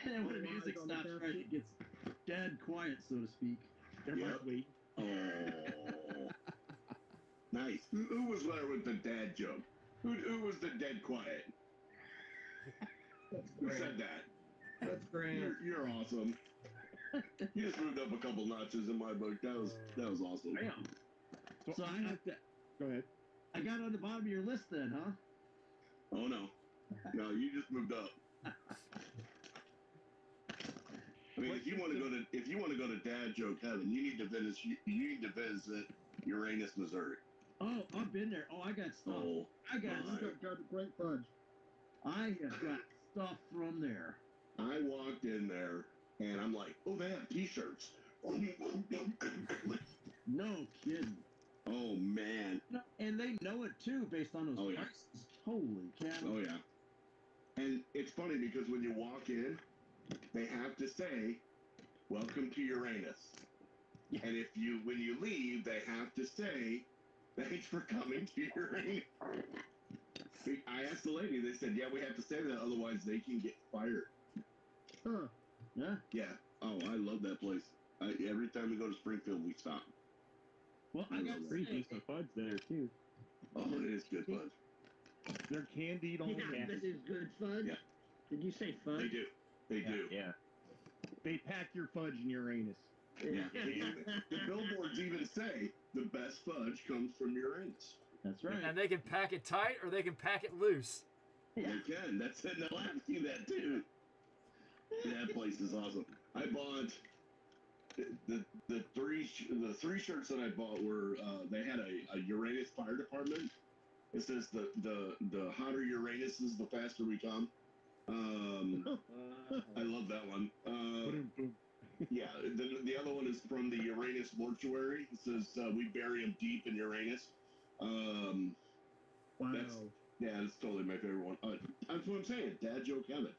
then when the music stops, right, it gets dead quiet, so to speak. Everybody's waiting. Oh. Nice. Who was there with the dad joke? Who was the dead quiet? Who said that? That's great. You're awesome. You just moved up a couple notches in my book. That was awesome. Bam. So I have to. Go ahead. I got on the bottom of your list then, huh? Oh no, no, you just moved up. I mean, if you want to go to dad joke heaven, you need to visit Uranus, Missouri. Oh, I've been there. Oh, I got stuff. Oh, I got Great fudge. I have got stuff from there. I walked in there and I'm like, oh, they have T-shirts. No kidding. Oh man. No, and they know it too, based on those yeah. prices. Holy cow. Oh yeah. And it's funny because when you walk in, they have to say, "Welcome to Uranus." Yeah. And when you leave, they have to say, "Thanks for coming to Uranus." I asked the lady. They said, "Yeah, we have to say that, otherwise they can get fired." Huh. Yeah. Yeah. Oh, I love that place. Every time we go to Springfield, we stop. Well, I got pretty decent fudge there too. Oh, it is good fudge. They're candied on Yeah, that is good fudge. Yeah. Did you say fudge? They do. They do. Yeah. They pack your fudge in Uranus. Yeah. The billboards even say the best fudge comes from Uranus. That's right. And they can pack it tight or they can pack it loose. Yeah. They can. That's it. They'll ask you that too. That place is awesome. I bought the three shirts that I bought were they had a Uranus fire department. It says the hotter Uranus is, the faster we come. I love that one. Yeah, the other one is from the Uranus mortuary. It says we bury them deep in Uranus. Wow. That's totally my favorite one. That's what I'm saying. Dad joke heaven.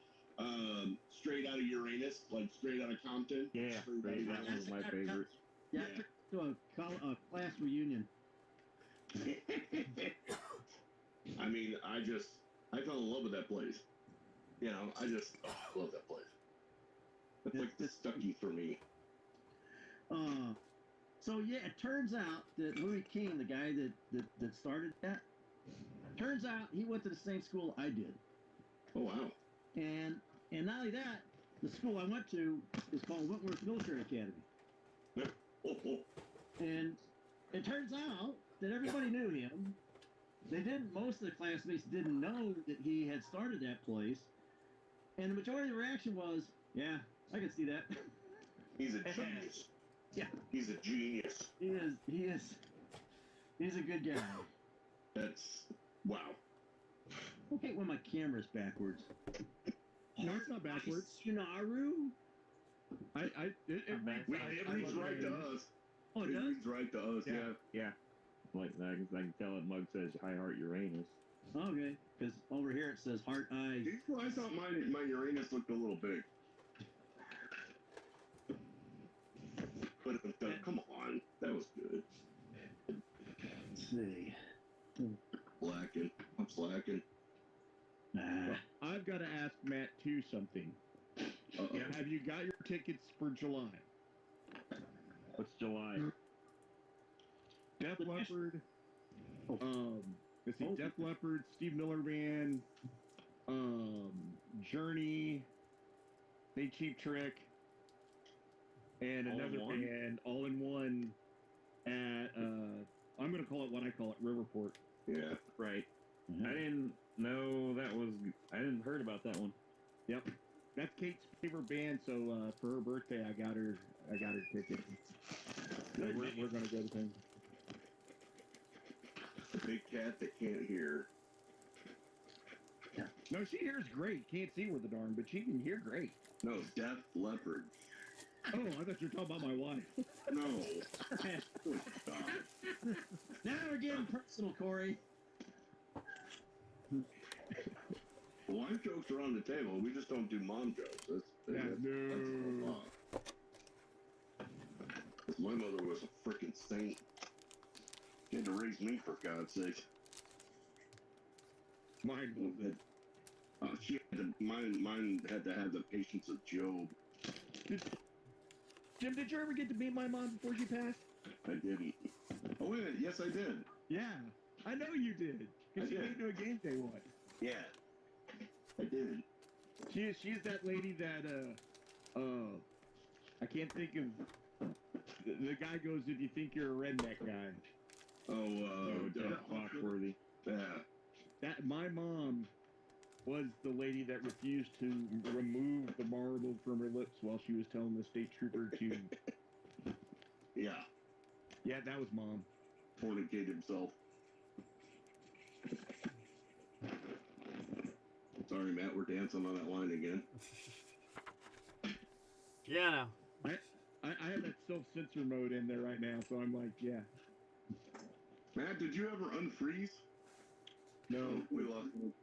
Straight out of Uranus, like straight out of Compton. Yeah, that was my favorite. Yeah, I took to a class reunion. I mean, I fell in love with that place. You know, I love that place. It's like the Stucky for me. So So yeah, it turns out that Louis King, the guy that started that, turns out he went to the same school I did. Oh wow. And not only that, the school I went to is called Wentworth Military Academy. And it turns out that everybody knew him. Most of the classmates didn't know that he had started that place. And the majority of the reaction was, yeah, I can see that. He's a genius. Yeah. He's a genius. He's a good guy. That's wow. Okay, when my camera's backwards. No, it's not backwards. Shinaru? It reads right to us. Oh, it It does? reads right to us, yeah. Yeah. Like I can tell that mug says "High Heart Uranus." Okay, because over here it says heart eyes. Well, I thought my Uranus looked a little big. But come on, that was good. Let's see. Slacking. I'm slacking. I've got to ask Matt too something. Yeah. Have you got your tickets for July? What's July? Def Leppard. Let's see, Def Leppard, Steve Miller Band, Journey, Big Cheap Trick, and All in another one? band, all in one, at I'm gonna call it what I call it, Riverport. Yeah. Right. Mhm. I didn't know that was. I didn't heard about that one. Yep, that's Kate's favorite band. So for her birthday, I got her ticket. So we're gonna go to things. The big cat that can't hear. No, she hears great. Can't see with the darn, but she can hear great. No, Def Leppard. Oh, I thought you were talking about my wife. No. Oh, God. Now we're getting personal, Corey. Wife jokes are on the table. We just don't do mom jokes. That's the law. 'Cause my mother was a freaking saint. She had to raise me, for God's sake. Mine was it. She had to, mine had to have the patience of Job. Jim, did you ever get to meet my mom before she passed? I didn't. Oh, wait a minute. Yes, I did. Yeah, I know you did. I Because she did. came to a game day once. Yeah. I did. She's that lady that I can't think of the guy goes, if you think you're a redneck guy. Foxworthy. Yeah. That my mom was the lady that refused to remove the marble from her lips while she was telling the state trooper to Yeah. Yeah, that was mom. Fornicate himself. Sorry, Matt, we're dancing on that line again. Yeah, no. I have that self-censor mode in there right now, so I'm like, yeah. Matt, did you ever unfreeze? No. We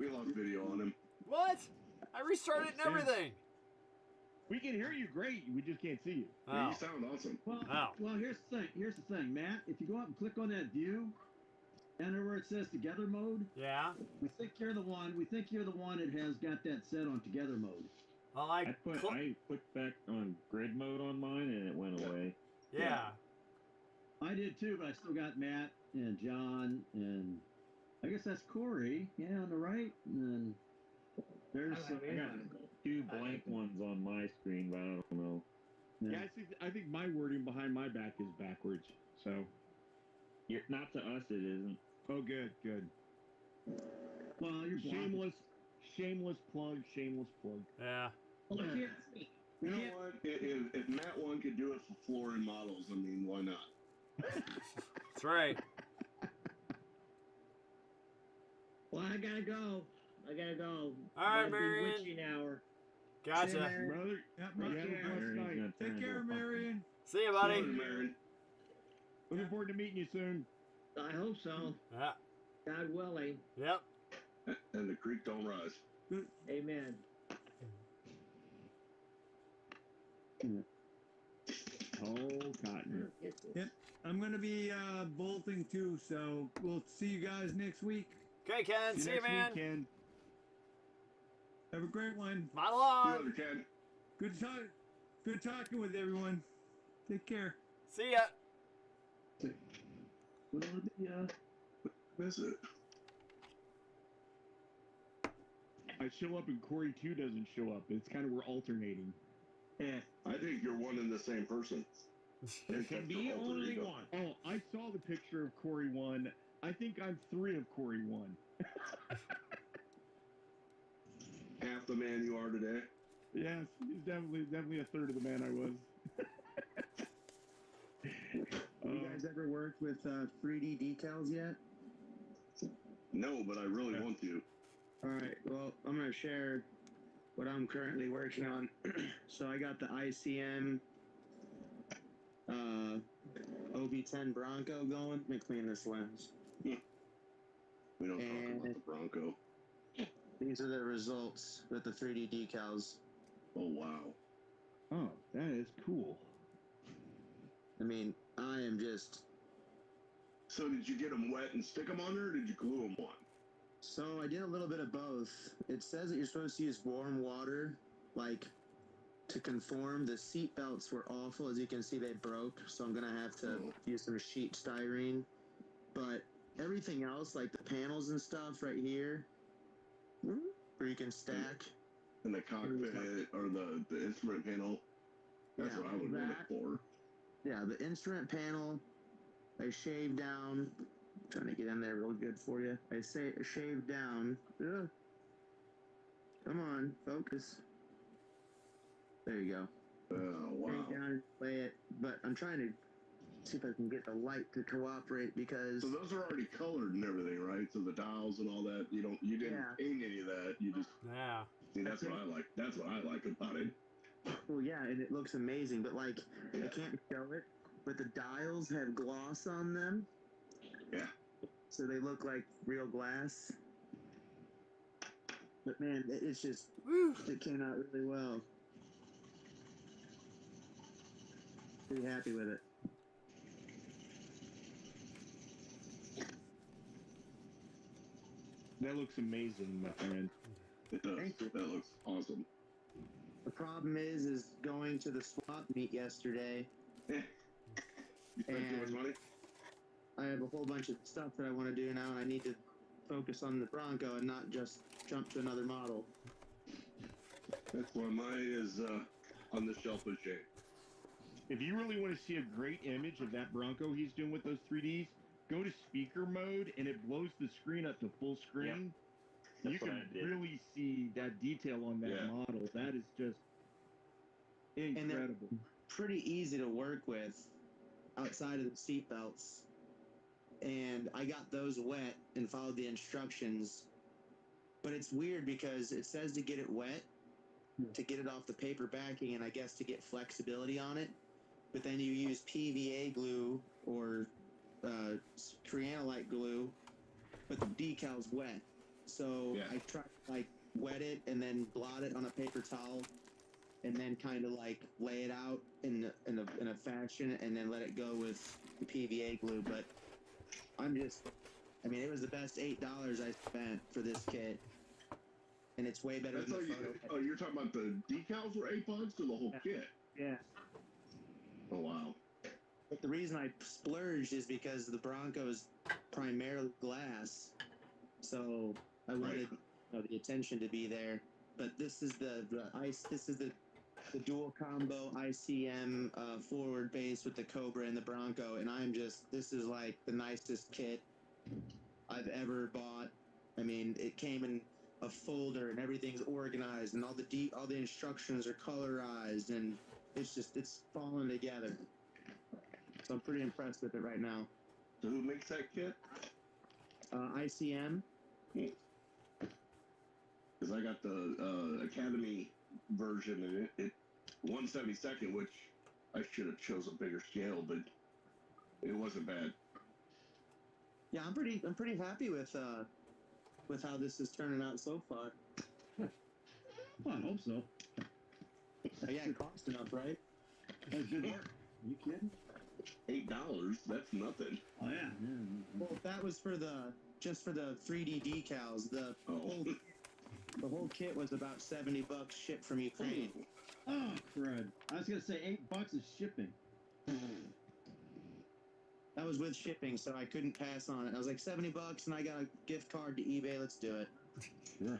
lost video on him. What? I restarted and everything. We can hear you great. We just can't see you. Yeah, Oh. you sound awesome. Well, here's the thing, Matt. If you go out and click on that view, enter where it says together mode. Yeah. We think you're the one that has got that set on together mode. Well, I clicked back on grid mode on mine and it went away. Yeah. I did too, but I still got Matt and John and I guess that's Corey. Yeah, on the right, and then there's I got two blank ones on my screen, but I don't know. Yeah, I think my wording behind my back is backwards. So, Not to us, it isn't. oh, good. Well, you're shameless plug. Yeah. Well, I can't see. You know what? If Matt one could do it for flooring models, I mean, why not? That's right. Well, I gotta go. All right, Might be Marion. witching hour. Gotcha. See you, Marion. Brother, you have a blessed night. Take care, Marion. See you, buddy. Sorry, Marion. Looking forward to meeting you soon. I hope so. Yeah. God willing. Yep. And the creek don't rise. Amen. Oh, cotton. Yep. I'm going to be bolting too, so we'll see you guys next week. Okay, Ken. See you, next man. weekend. Have a great one. Model You on. know, Ken. Good talking with everyone. Take care. See ya. Is it? I show up and Corey 2 doesn't show up. It's kind of we're alternating. I think you're one and the same person. There can be only one. Oh, I saw the picture of Corey 1. I think I'm 3 of Corey 1. Half the man you are today. Yes, he's definitely a third of the man I was. You guys ever worked with 3D decals yet? No, but I really want to. All right. Well, I'm gonna share what I'm currently working on. So I got the ICM OB10 Bronco going. Let me clean this lens. We don't talk about the Bronco. These are the results with the 3D decals. Oh wow. Oh, that is cool. I mean, I am just. So did you get them wet and stick them on there, or did you glue them on? So I did a little bit of both. It says that you're supposed to use warm water, like, to conform. The seat belts were awful. As you can see, they broke. So I'm gonna have to use some sheet styrene. But everything else, like the panels and stuff right here, where you can stack. And the cockpit or the instrument panel. That's what I would want it for. Yeah, the instrument panel, I shaved down. I'm trying to get in there real good for you. I shaved down. Ugh. Come on, focus. There you go. Oh, wow. Shaved down and play it. But I'm trying to see if I can get the light to cooperate because. So those are already colored and everything, right? So the dials and all that, you didn't paint any of that. You just. Yeah. See, that's what I like. That's what I like about it. Well, yeah, and it looks amazing, but like, I can't show it, but the dials have gloss on them. Yeah. So they look like real glass. But man, it's just, it came out really well. Pretty happy with it. That looks amazing, my friend. It does. That looks awesome. The problem is going to the swap meet yesterday. You spent too much money? I have a whole bunch of stuff that I want to do now, and I need to focus on the Bronco and not just jump to another model. That's why mine is on the shelf of shame. If you really want to see a great image of that Bronco he's doing with those 3Ds, go to speaker mode, and it blows the screen up to full screen. Yep. You can really see that detail on that model. That is just incredible. And pretty easy to work with outside of the seat belts. And I got those wet and followed the instructions. But it's weird because it says to get it wet, to get it off the paper backing, and I guess to get flexibility on it. But then you use PVA glue or Crayola glue, but the decal's wet. So I tried to like wet it and then blot it on a paper towel, and then kind of like lay it out in a fashion, and then let it go with the PVA glue. But I mean, it was the best $8 I spent for this kit, and it's way better than the photo. Oh, you're talking about the decals were $8 or the whole kit? Yeah. Oh wow. But the reason I splurged is because the Bronco's primarily glass, so I wanted the attention to be there. But this is the dual combo ICM forward base with the Cobra and the Bronco, and this is like the nicest kit I've ever bought. I mean, it came in a folder and everything's organized, and all the instructions are colorized, and it's falling together. So I'm pretty impressed with it right now. So who makes that kit? ICM. Because I got the Academy version, and it 1/72, which I should have chose a bigger scale, but it wasn't bad. Yeah, I'm pretty happy with how this is turning out so far. Well, I hope so. Yeah, it cost enough, right? That's good work. Are you kidding? $8, that's nothing. Oh yeah. Well, that was just for the 3D decals. The whole kit was about $70 shipped from Ukraine. Oh crud! I was gonna say $8 is shipping. That was with shipping, so I couldn't pass on it. I was like $70, and I got a gift card to eBay. Let's do it. Yeah.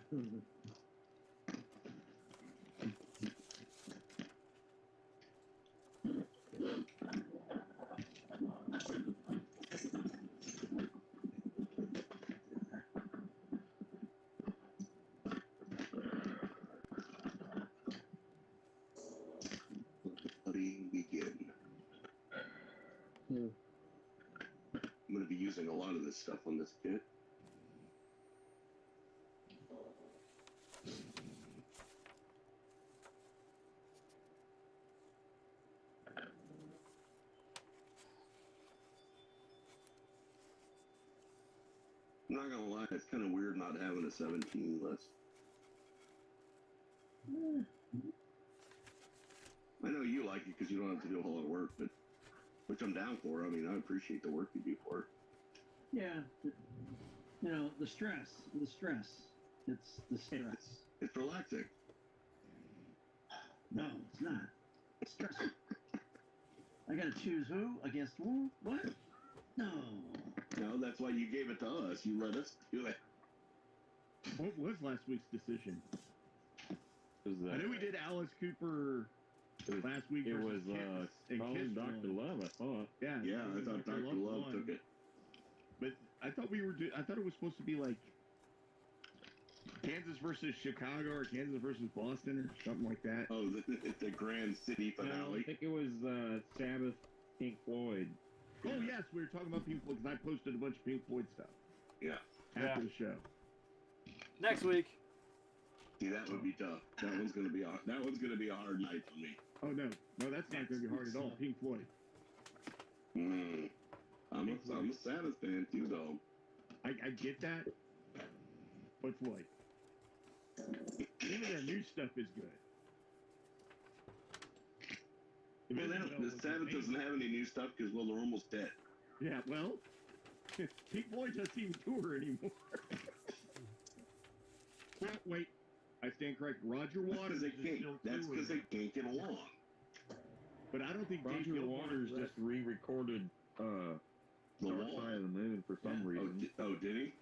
Begin. Hmm. I'm going to be using a lot of this stuff on this kit. I'm not gonna lie, it's kind of weird not having a 17 list. I know you like it because you don't have to do a whole lot of work, but which I'm down for. I mean, I appreciate the work you do for it. Yeah, you know, the stress. It's the stress. It's relaxing. No, it's not. It's stressful. I gotta choose who against who? What? No. No, that's why you gave it to us. You let us do it. What was last week's decision? Was I know we did Alice Cooper last week. It was Kiss Dr. Love, I thought. Yeah, Yeah, I thought Dr. Love won. took it. But I thought I thought it was supposed to be like Kansas versus Chicago or Kansas versus Boston or something like that. Oh, the Grand City No, finale. I think it was Sabbath, Pink Floyd. Oh yes, we were talking about Pink Floyd because I posted a bunch of Pink Floyd stuff Yeah. after the show. Next week. See, that would be tough. That one's gonna be a hard night for me. Oh no, that's not going to be hard at all. Pink Floyd. I'm a Sabbath fan too, though. I get that, but Floyd. Even their new stuff is good. Well, the Sabbath doesn't have any new stuff because, well, they're almost dead. Yeah, well, Pink Floyd doesn't even tour anymore. Well, wait, I stand correct. Roger Waters is still That's because they touring. can't get along. But I don't think Dave Roger Gilmour Waters just re-recorded The Dark Wall. Side of the Moon for some reason. Did he?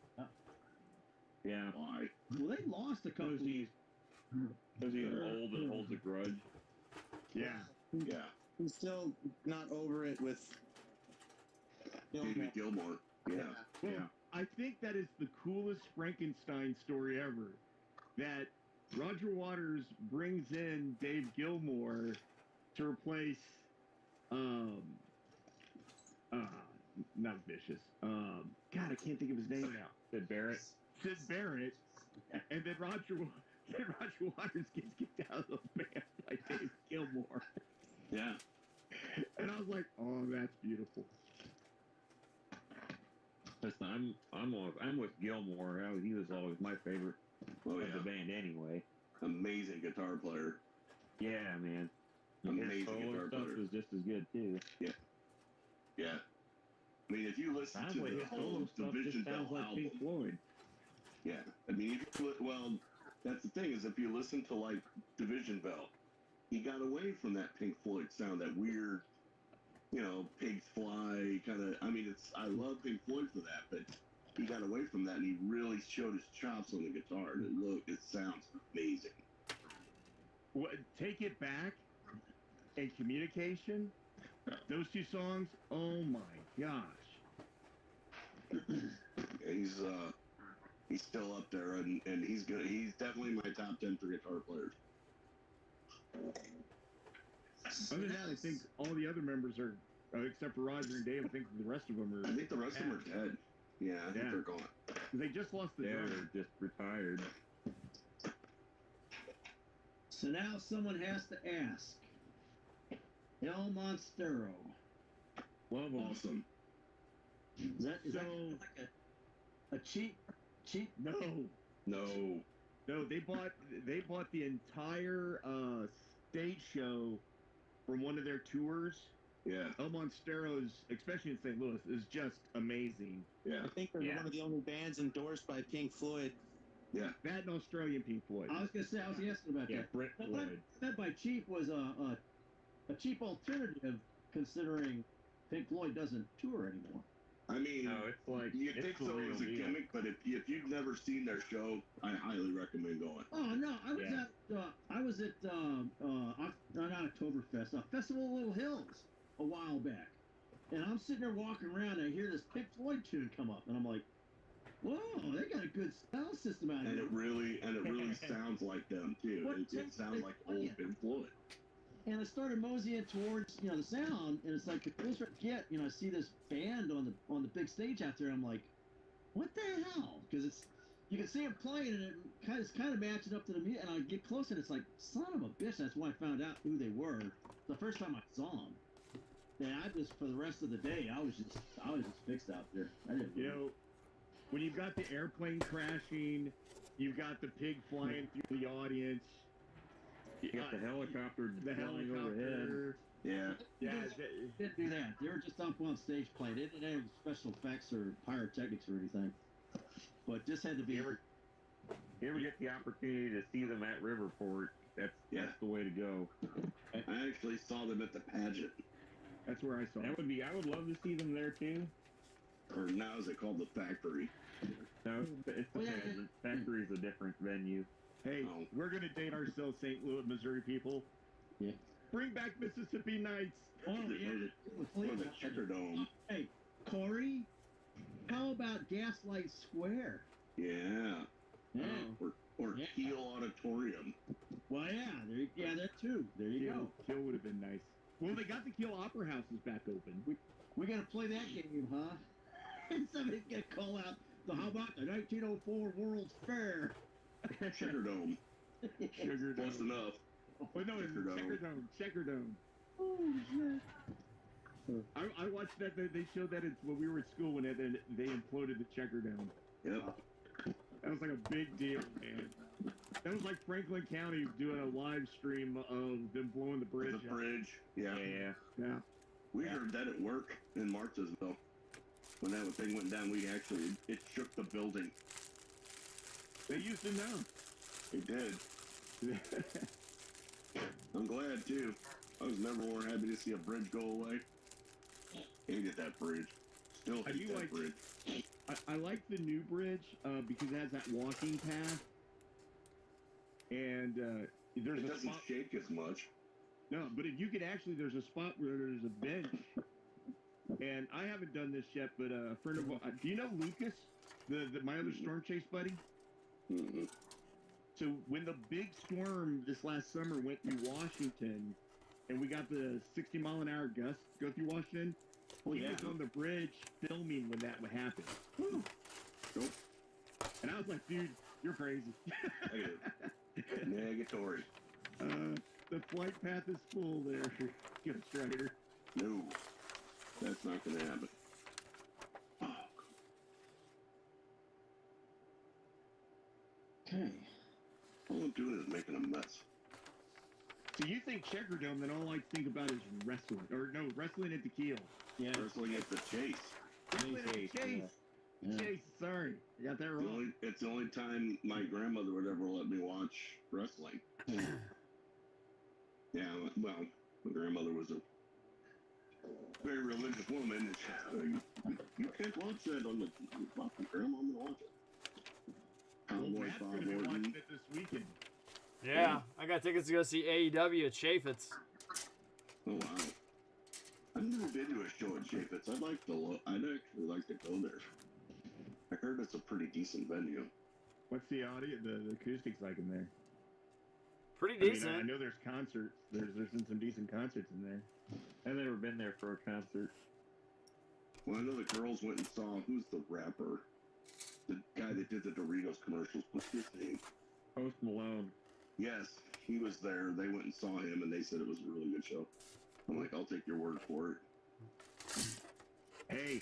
Yeah. Why? Well, they lost a couple. Because he's old and holds a grudge. Yeah. Yeah. I'm still not over it with. David Gilmour. Yeah. Well, Yeah. I think that is the coolest Frankenstein story ever. That Roger Waters brings in Dave Gilmour to replace, not Vicious. God, I can't think of his name now. Sid Barrett. Sid Barrett, and then Roger Waters gets kicked out of the band by Dave Gilmour. Yeah. And I was like, oh, that's beautiful. Listen, I'm with Gilmour. He was always my favorite Oh, of yeah. the band anyway. Amazing guitar player. Yeah, man. Amazing His solo guitar stuff player. is just as good too. Yeah. I mean, if you listen Sounds to like the his whole solo stuff Division just sounds Bell like album, Pink Floyd. yeah. I mean, that's the thing is if you listen to like Division Bell, he got away from that Pink Floyd sound, that weird, pigs fly kind of. I mean, I love Pink Floyd for that, but he got away from that and he really showed his chops on the guitar. And it sounds amazing. What, Take It Back and Communication, those two songs, oh my gosh. He's still up there, and he's good. He's definitely my top 10 for guitar players. Other than that, I think all the other members are, except for Roger and Dave, I think the rest of them are. I think the rest of them are dead. Yeah, I think they're gone. They just lost the drummer. They're just retired. So now someone has to ask. El Monstero. Love them. Awesome. Is that like a cheap? No, they bought the entire stage show from one of their tours. Yeah. El Monstero's, especially in St. Louis, is just amazing. Yeah. I think they're one of the only bands endorsed by Pink Floyd. Yeah. That and Australian Pink Floyd. I was asking about that. Brett What I Floyd. meant by cheap was a cheap alternative, considering Pink Floyd doesn't tour anymore. I mean, No, it's like you it's think the so real as a deal. gimmick, but if you've never seen their show, I highly recommend going. Oh no, I was Yeah. not Oktoberfest, Festival of Little Hills a while back, and I'm sitting there walking around and I hear this Pink Floyd tune come up, and I'm like, whoa, they got a good sound system out And here. it really sounds like them too. What It takes sounds Pink like Floyd? old Pink Floyd. And I started moseying towards, the sound, and it's like the closer I get, I see this band on the big stage out there. I'm like, what the hell? Because you can see them playing, and it's kind of matching up to the music. And I get close, and it's like, son of a bitch. That's when I found out who they were. The first time I saw them, and I just for the rest of the day, I was just fixed out there. I didn't. You know, when you've got the airplane crashing, you've got the pig flying through the audience. You got the helicopter The flying overhead. helicopter. Yeah. Yeah. Didn't do that. They were just up on stage playing. They didn't have special effects or pyrotechnics or anything. But just had to be. You ever get the opportunity to see them at Riverport? That's the way to go. I actually saw them at the pageant. That's where I saw That would be. I would love to see them there too. Or now is it called the Factory? No, it's the pageant. Factory's a different venue. Hey, Oh. we're going to date ourselves, St. Louis, Missouri people. Yeah. Bring back Mississippi Nights. Oh, yeah. Or the Checkerdome. Hey, Corey, how about Gaslight Square? Yeah. Yeah. Or Keel Auditorium. Well, yeah, that too. There you go. Kill would have been nice. Well, they got the Kill Opera Houses back open. We got to play that game, huh? And somebody's going to call out, how about the 1904 World's Fair? Checkerdome. Sugar Close Dome. enough. Oh, no, Checkerdome. Oh, shit. I watched that. They showed that when we were at school when they imploded the Checkerdome. Yep. That was like a big deal, man. That was like Franklin County doing a live stream of them blowing the bridge. The bridge. Yeah. Yeah. We heard that at work in Martinsville. When that thing went down, it shook the building. They used to know. It did. I'm glad too. I was never more happy to see a bridge go away. Hated that bridge. Still hate that bridge. I like the new bridge because it has that walking path, and there's it a doesn't spot. shake as much. No, but you could actually. There's a spot where there's a bench, and I haven't done this yet. But a friend of do you know Lucas, my other storm chase buddy? Mm-hmm. So when the big storm this last summer went through Washington, and we got the 60-mile-an-hour gusts go through Washington, he was on the bridge filming when that would happen. Nope. And I was like, dude, you're crazy. Negatory. The flight path is full there, Ghost Rider. No, that's not going to happen. Okay. All I'm doing is making a mess. So you think Checkerdome, then all I think about is wrestling. Or no, wrestling at the Keel. Yeah. Wrestling at the Chase. Wrestling at the Chase. Yeah. Chase, sorry. I got that wrong. It's the only time my grandmother would ever let me watch wrestling. Yeah, well, my grandmother was a very religious woman. You can't watch that on the fucking Grandma. I'm gonna watch it. Cowboy Matt's Bob gonna be Orton. watching it this weekend. Yeah, I got tickets to go see AEW at Chaffetz. Oh wow! I've never been to a show at Chaffetz. I'd actually like to go there. I heard it's a pretty decent venue. What's the audio, the acoustics like in there? Pretty I mean, decent. I know there's concerts. There's been some decent concerts in there. I've never been there for a concert. Well, I know the girls went and saw, who's the rapper? The guy that did the Doritos commercials. What's his name? Post Malone. Yes, he was there. They went and saw him, and they said it was a really good show. I'm like, I'll take your word for it. Hey,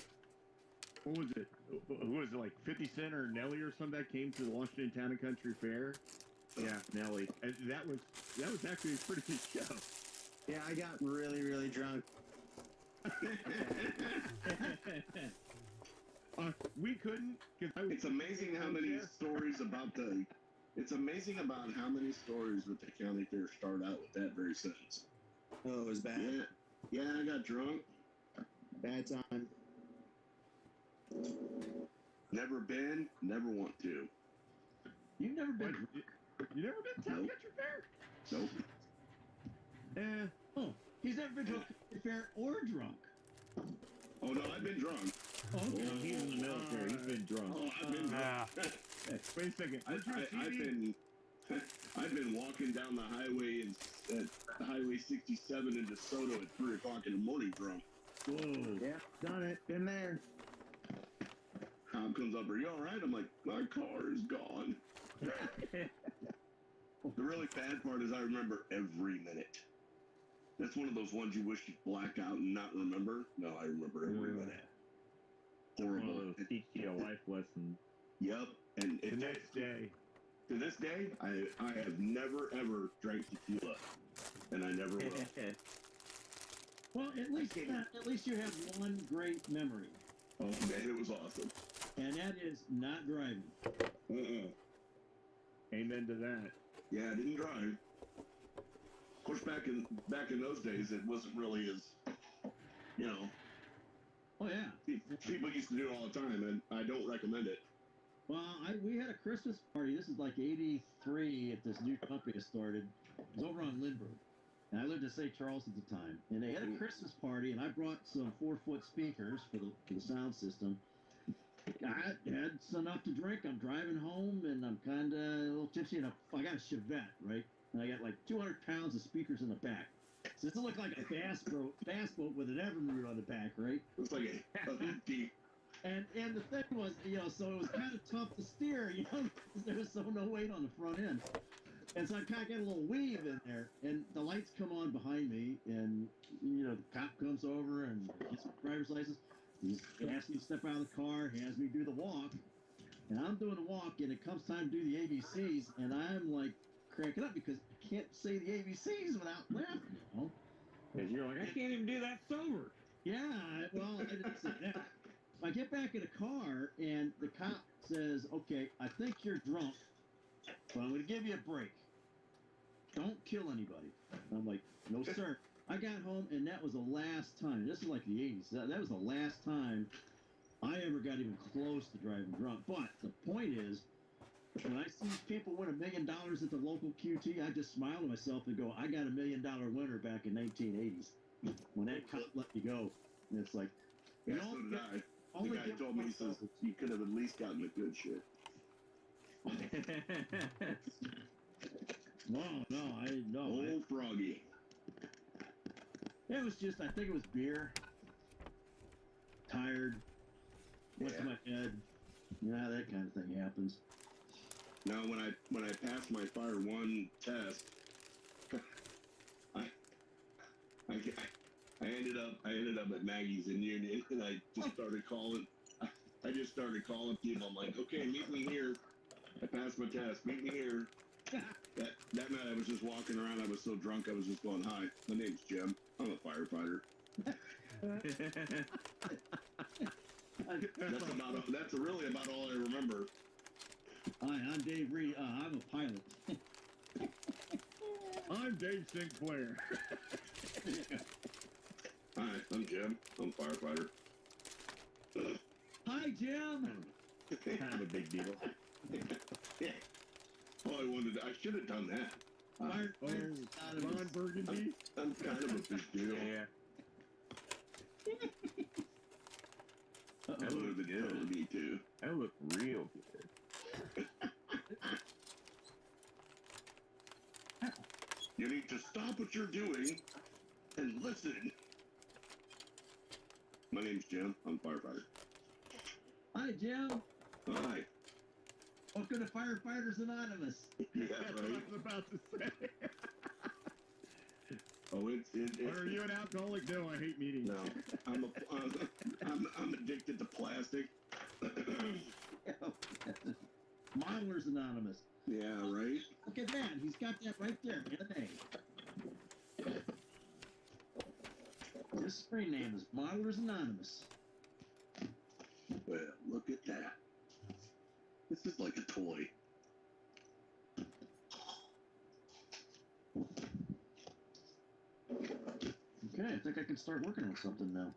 what was it? Who was it, like 50 Cent or Nelly or something that came to the Washington Town and Country Fair? Yeah, Nelly. And that was actually a pretty good show. Yeah, I got really, really drunk. We couldn't. It's amazing how many stories about the. It's amazing about how many stories with the county fair start out with that very sentence. Oh, it was bad. Yeah, I got drunk. Bad time. Never been, never want to. You've never been. You never been to Town Nope. Country Fair? Nope. Oh, he's never been to a country fair or drunk. Oh no, I've been drunk. Oh, okay. Well, he's in the military. He's been drunk. Oh, I've been Yeah. drunk. Wait a second. I've been walking down the highway at Highway 67 in DeSoto at 3 o'clock in the morning drunk. Whoa. Yeah, done it. Been there. Tom comes up, are you alright? I'm like, my car is gone. The really bad part is I remember every minute. That's one of those ones you wish you'd black out and not remember. No, I remember every minute. One Horrible. of those teach you a life lesson. Yep. And The next day. to this day, I have never ever drank tequila, and I never will. Well, at least you have one great memory, Oh man, it was awesome. and that is not driving. Amen to that. Yeah, I didn't drive. Of course, back in those days, it wasn't really as, you know, Oh yeah. people used to do it all the time, and I don't recommend it. Well, we had a Christmas party. This is like '83 at this new company that started. It was over on Lindbergh. And I lived in St. Charles at the time. And they had a Christmas party, and I brought some 4-foot speakers for the sound system. I had enough to drink. I'm driving home, and I'm kind of a little tipsy. And I got a Chevette, right? And I got like 200 pounds of speakers in the back. So this looked like a bass boat with an Everroot on the back, right? It's like a hoopty. And the thing was, so it was kind of tough to steer, because there was no weight on the front end. And so I kind of got a little weave in there, and the lights come on behind me, and, the cop comes over and gets my driver's license. He asks me to step out of the car, he has me do the walk, and I'm doing the walk, and it comes time to do the ABCs, and I'm like cracking up because I can't say the ABCs without laughing, Because you're like, I can't even do that sober. Yeah, well, I didn't say that. I get back in the car, and the cop says, okay, I think you're drunk, but I'm going to give you a break. Don't kill anybody. And I'm like, no, sir. I got home, and that was the last time. This is like the 80s. That was the last time I ever got even close to driving drunk. But the point is, when I see people win $1 million at the local QT, I just smile to myself and go, I got $1 million winner back in 1980s. When that cop let me go. And it's like, Yeah, so did I. The guy told me, he says, you could have at least gotten the good shit. No, I didn't know. Old Froggy. It was just, I think it was beer. Tired. Went to my head. That kind of thing happens. Now, when I passed my Fire 1 test, I ended up at Maggie's in Union, and I just started calling. I just started calling people. I'm like, okay, meet me here. I passed my test. Meet me here. That night I was just walking around. I was so drunk. I was just going, hi, my name's Jim. I'm a firefighter. That's really about all I remember. Hi, I'm Dave Reed. I'm a pilot. I'm Dave Sinclair. Hi, I'm Jim. I'm a firefighter. Hi, Jim. Kind of a big deal. Yeah. Oh, I should have done that. Ron Burgundy. I'm kind of a big deal. Yeah. That would have been killing me too. That looked real good. You need to stop what you're doing and listen. My name's Jim. I'm a firefighter. Hi, Jim. Hi. Welcome to Firefighters Anonymous. Yeah, That's what I right. was about to say. Oh, it's. Are you an alcoholic? No, I hate meetings. No, I'm addicted to plastic. Modelers Anonymous. Yeah, right. Look at that. He's got that right there. N-A. His screen name is Modelers Anonymous. Well, look at that. This is like a toy. Okay, I think I can start working on something now.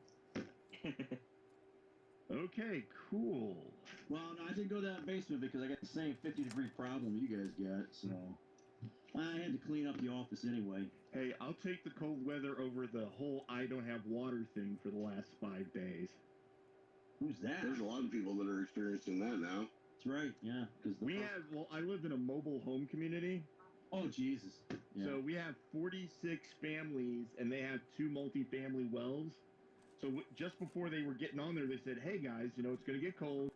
Okay, cool. Well, no, I didn't go down the basement because I got the same 50-degree problem you guys got, so I had to clean up the office anyway. Hey, I'll take the cold weather over the whole I don't have water thing for the last 5 days. Who's that? There's a lot of people that are experiencing that now. That's right, yeah. Because I live in a mobile home community. Oh, Jesus. Yeah. So we have 46 families, and they have 2 multi-family wells. So just before they were getting on there, they said, hey, guys, you know, it's going to get cold.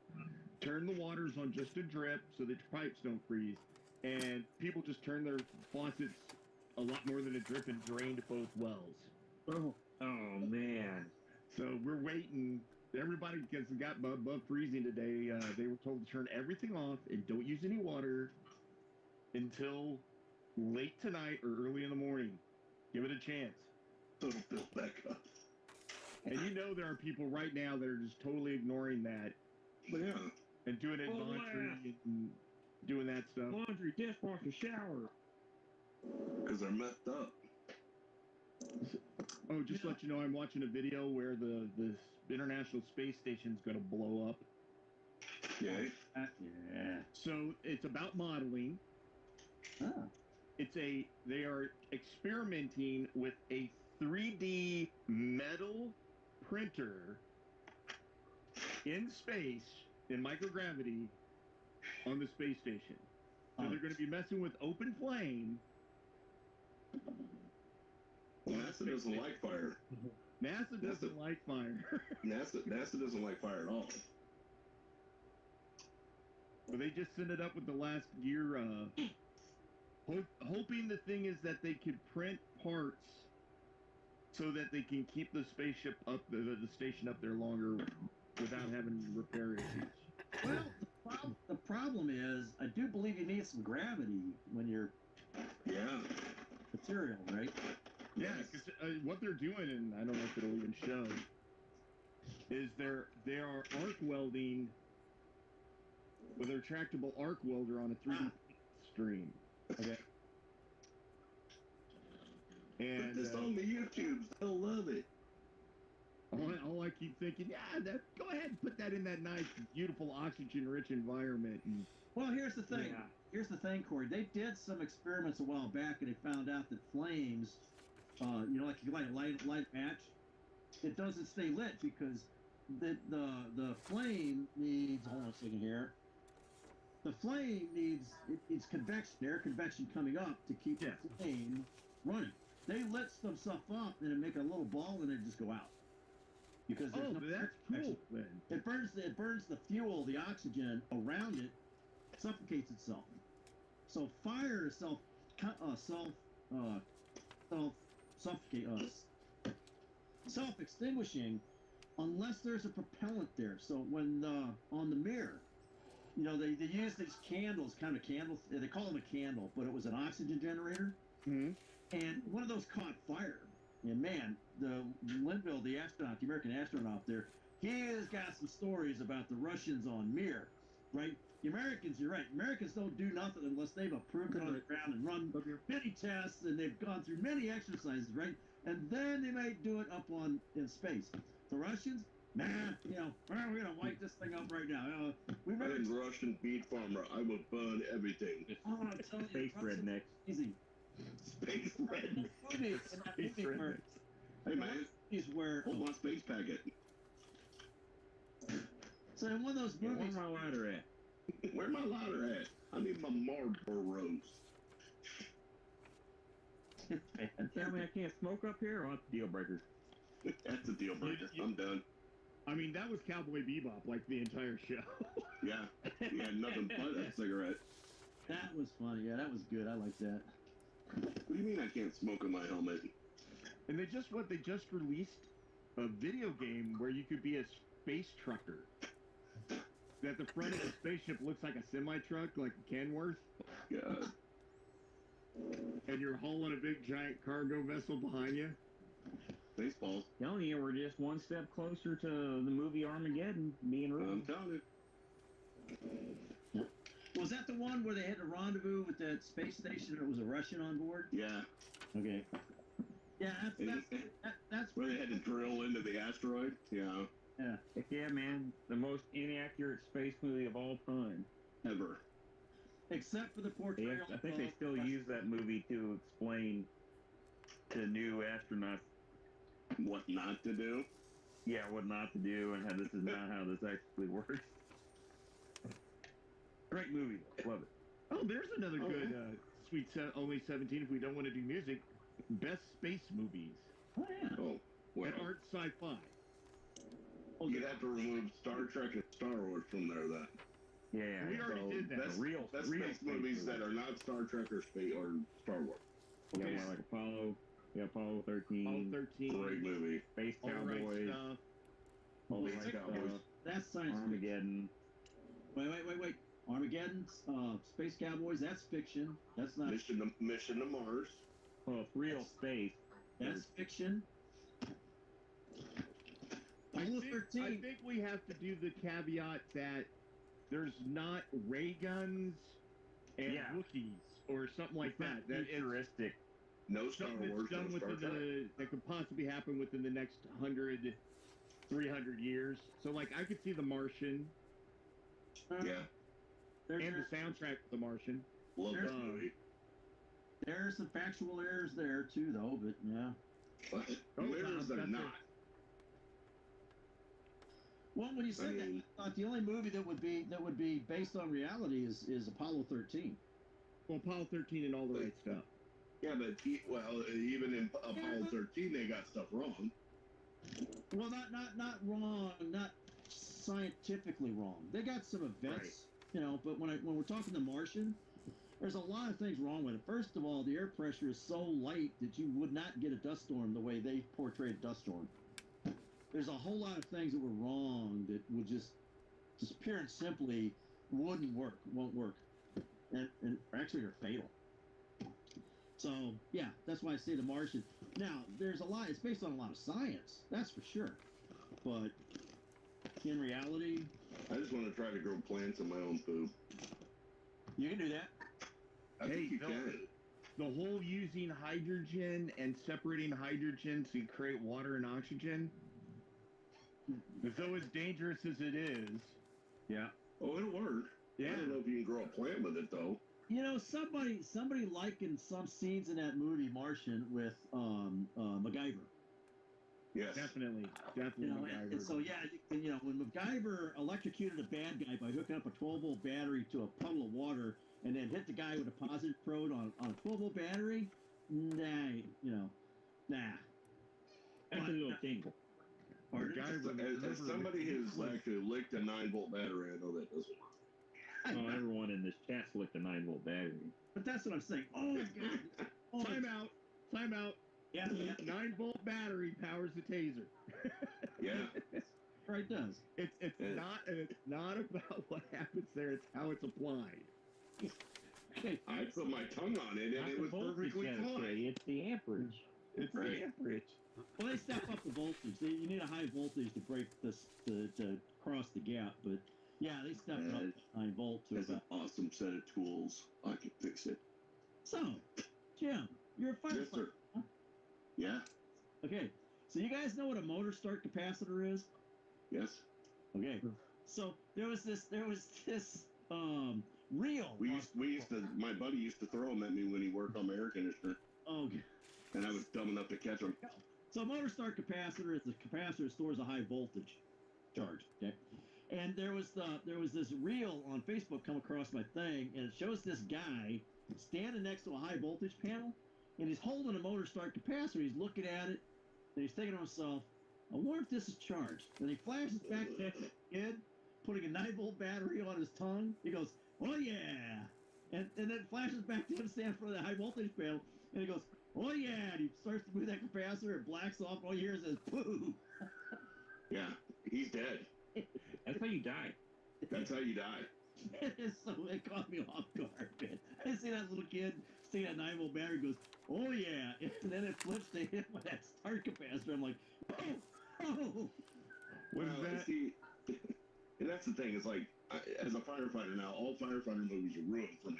Turn the waters on just a drip so that your pipes don't freeze. And people just turned their faucets a lot more than a drip and drained both wells. Oh, man. So we're waiting. Everybody gets got above freezing today. They were told to turn everything off and don't use any water until late tonight or early in the morning. Give it a chance. So it'll build back up. And you know there are people right now that are just totally ignoring that. Yeah. And doing it laundry and doing that stuff. Laundry, dishwasher, shower. Because they're messed up. Oh, just to let you know, I'm watching a video where the International Space Station's going to blow up. Yay. Yeah. So it's about modeling. Ah. They are experimenting with a 3D metal printer in space, in microgravity, on the space station. So they're going to be messing with open flame. NASA doesn't like fire. NASA doesn't like fire. NASA doesn't like fire at all. But they just sent it up with the last gear, hoping the thing is that they could print parts so that they can keep the spaceship up, the station up there longer without having repair issues. Well, the problem is, I do believe you need some gravity when you're material, right? Yeah, because what they're doing, and I don't know if it'll even show, is they are arc welding with a retractable arc welder on a 3D stream. Okay. And put this on the YouTubes. They'll love it. All I keep thinking, go ahead and put that in that nice, beautiful, oxygen-rich environment. And, well, here's the thing. Yeah. Here's the thing, Corey. They did some experiments a while back, and they found out that flames, like you light a light match, it doesn't stay lit because the flame needs. Hold on a second here. The flame needs convection, air convection coming up to keep the flame running. They lit some stuff up and it make a little ball and it just go out. Because there's no that's cool. It burns the fuel, the oxygen around it, suffocates itself. So fire is self-extinguishing unless there's a propellant there. So when on the mirror, they use these candles, kind of candles. They call them a candle, but it was an oxygen generator. Mm-hmm. And one of those caught fire. And man, the Linville, the astronaut, the American astronaut there, he has got some stories about the Russians on Mir, right? The Americans, you're right. Americans don't do nothing unless they've approved it on the ground and run many tests and they've gone through many exercises, right? And then they might do it up in space. The Russians, we're gonna light this thing up right now. I'm a Russian beet farmer. I will burn everything. Oh, I'm telling you, Space redneck. Easy. Space redneck. Hey man, hold my space packet. So in one of those movies, where's my lighter at? Where my lighter at? I need my Marlboros. Tell me I can't smoke up here? Oh, that's a deal breaker. That's a deal breaker. I'm done. I mean, that was Cowboy Bebop, like the entire show. Yeah, he had nothing but that cigarette. That was funny. Yeah, that was good. I like that. What do you mean I can't smoke in my helmet? And they just released a video game where you could be a space trucker. That the front of the spaceship looks like a semi-truck, like a Kenworth. God. And you're hauling a big giant cargo vessel behind you. Baseballs. Telling you, we're just one step closer to the movie Armageddon being real. I'm telling you. Was that the one where they had a rendezvous with that space station and it was a Russian on board? Yeah. Okay. Yeah, that's where they had to drill into the asteroid. Yeah. Yeah. Heck yeah, man. The most inaccurate space movie of all time. Ever. Except for the portrayal. I think they still use that movie to explain to new astronauts what not to do. Yeah, what not to do, and how this is not how this actually works. Great movie, though. Love it. Oh, there's another good Sweet Only 17 if we don't want to do music. Best space movies. Oh, yeah. Oh, well. That aren't sci-fi. You'd have to remove Star Trek and Star Wars from there, then. Yeah, we already did that. Real space movies that are not Star Trek or Star Wars. Okay. Yeah, like Apollo. Yeah, Apollo 13. Apollo 13. Great movie. Space Cowboys. All right stuff. That's science Armageddon. Fiction. Wait. Armageddon, Space Cowboys, that's fiction. That's not... Mission to Mars. Well, it's real space. That's fiction. I think we have to do the caveat that there's not ray guns and Wookiees or something like that. That futuristic. No Star Wars, done no within Star Trek. that could possibly happen within the next 100, 300 years. So, like, I could see The Martian. Yeah. And the soundtrack for The Martian. Love that movie. There are some factual errors there, too, though, but, yeah. Where's there not? Well, when you said that, I thought the only movie that would be based on reality is Apollo 13. Well, Apollo 13 and all the right stuff. Yeah, but even in Apollo 13, they got stuff wrong. Well, not wrong, not scientifically wrong. They got some events, you know. But when we're talking The Martian, there's a lot of things wrong with it. First of all, the air pressure is so light that you would not get a dust storm the way they portrayed a dust storm. There's a whole lot of things that were wrong that would just pure and simply won't work, and actually are fatal. So, yeah, that's why I say The Martian. Now, there's a lot, it's based on a lot of science, that's for sure. But in reality... I just want to try to grow plants in my own food. You can do that. I think you can. The whole using hydrogen and separating hydrogen to create water and oxygen, though as dangerous as it is... Yeah. Oh, it'll work. Yeah. I don't know if you can grow a plant with it, though. You know, somebody likened some scenes in that movie Martian with MacGyver. Yes, definitely You know, MacGyver. and so you know, when MacGyver electrocuted a bad guy by hooking up a 12-volt battery to a puddle of water and then hit the guy with a positive proton on a 12-volt battery, nah. That's a little tingle. As somebody who's actually licked a 9-volt battery, I know that doesn't work. Oh, everyone in this chat's licked a 9-volt battery. But that's what I'm saying. Oh my God! Oh, Time out. Yeah. 9-volt battery powers the taser. Yeah. Right, does. It's not about what happens there. It's how it's applied. Okay. I put my tongue on it and it was perfectly fine. It's the amperage. It's the amperage. Well, they step up the voltage. You need a high voltage to break this to cross the gap. But yeah, they step up 9 volt to That's about. an awesome set of tools. I can fix it. So, Jim, you're a firefighter. Yes, sir. Huh? Yeah. Okay. So you guys know what a motor start capacitor is? Yes. Okay. So there was this reel. My buddy used to throw them at me when he worked on my air conditioner. Oh. And I was dumb enough to catch them. So a motor start capacitor is a capacitor that stores a high voltage charge. Okay. And there was this reel on Facebook come across my thing, and it shows this guy standing next to a high voltage panel, and he's holding a motor start capacitor. He's looking at it, and he's thinking to himself, I wonder if this is charged. And he flashes back to the kid, putting a 9-volt battery on his tongue. He goes, oh yeah. And then it flashes back to him standing in front of the high voltage panel, and he goes, oh yeah. And he starts to move that capacitor, it blacks off, all you hear is this poo. Yeah, he's dead. That's how you die. That's how you die. So it caught me off guard, man. I see that little kid sticking that 9-volt battery, goes, oh yeah. And then it flips to him with that start capacitor. I'm like, oh. Well, see, and that's the thing. It's like, as a firefighter now, all firefighter movies are ruined for me.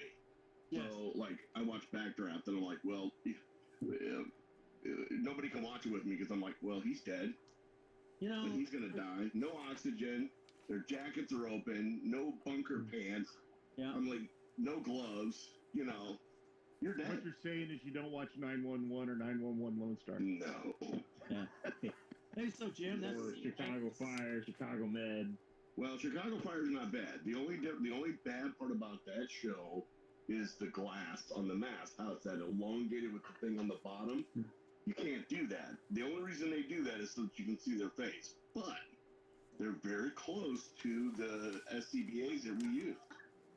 Yes. So, like, I watch Backdraft, and I'm like, well, nobody can watch it with me because I'm like, well, he's dead. You know, but he's gonna die. No oxygen. Their jackets are open. No bunker pants. yeah. I'm like, no gloves. You know, you're What dead. you're saying is you don't watch 911 or 911 Lone Star. No. Yeah. Hey, so Jim, that's Or Chicago Fire, Chicago Med. Well, Chicago Fire's not bad. The only bad part about that show is the glass on the mask. How it's that elongated with the thing on the bottom. You can't do that. The only reason they do that is so that you can see their face. But they're very close to the SCBAs that we use.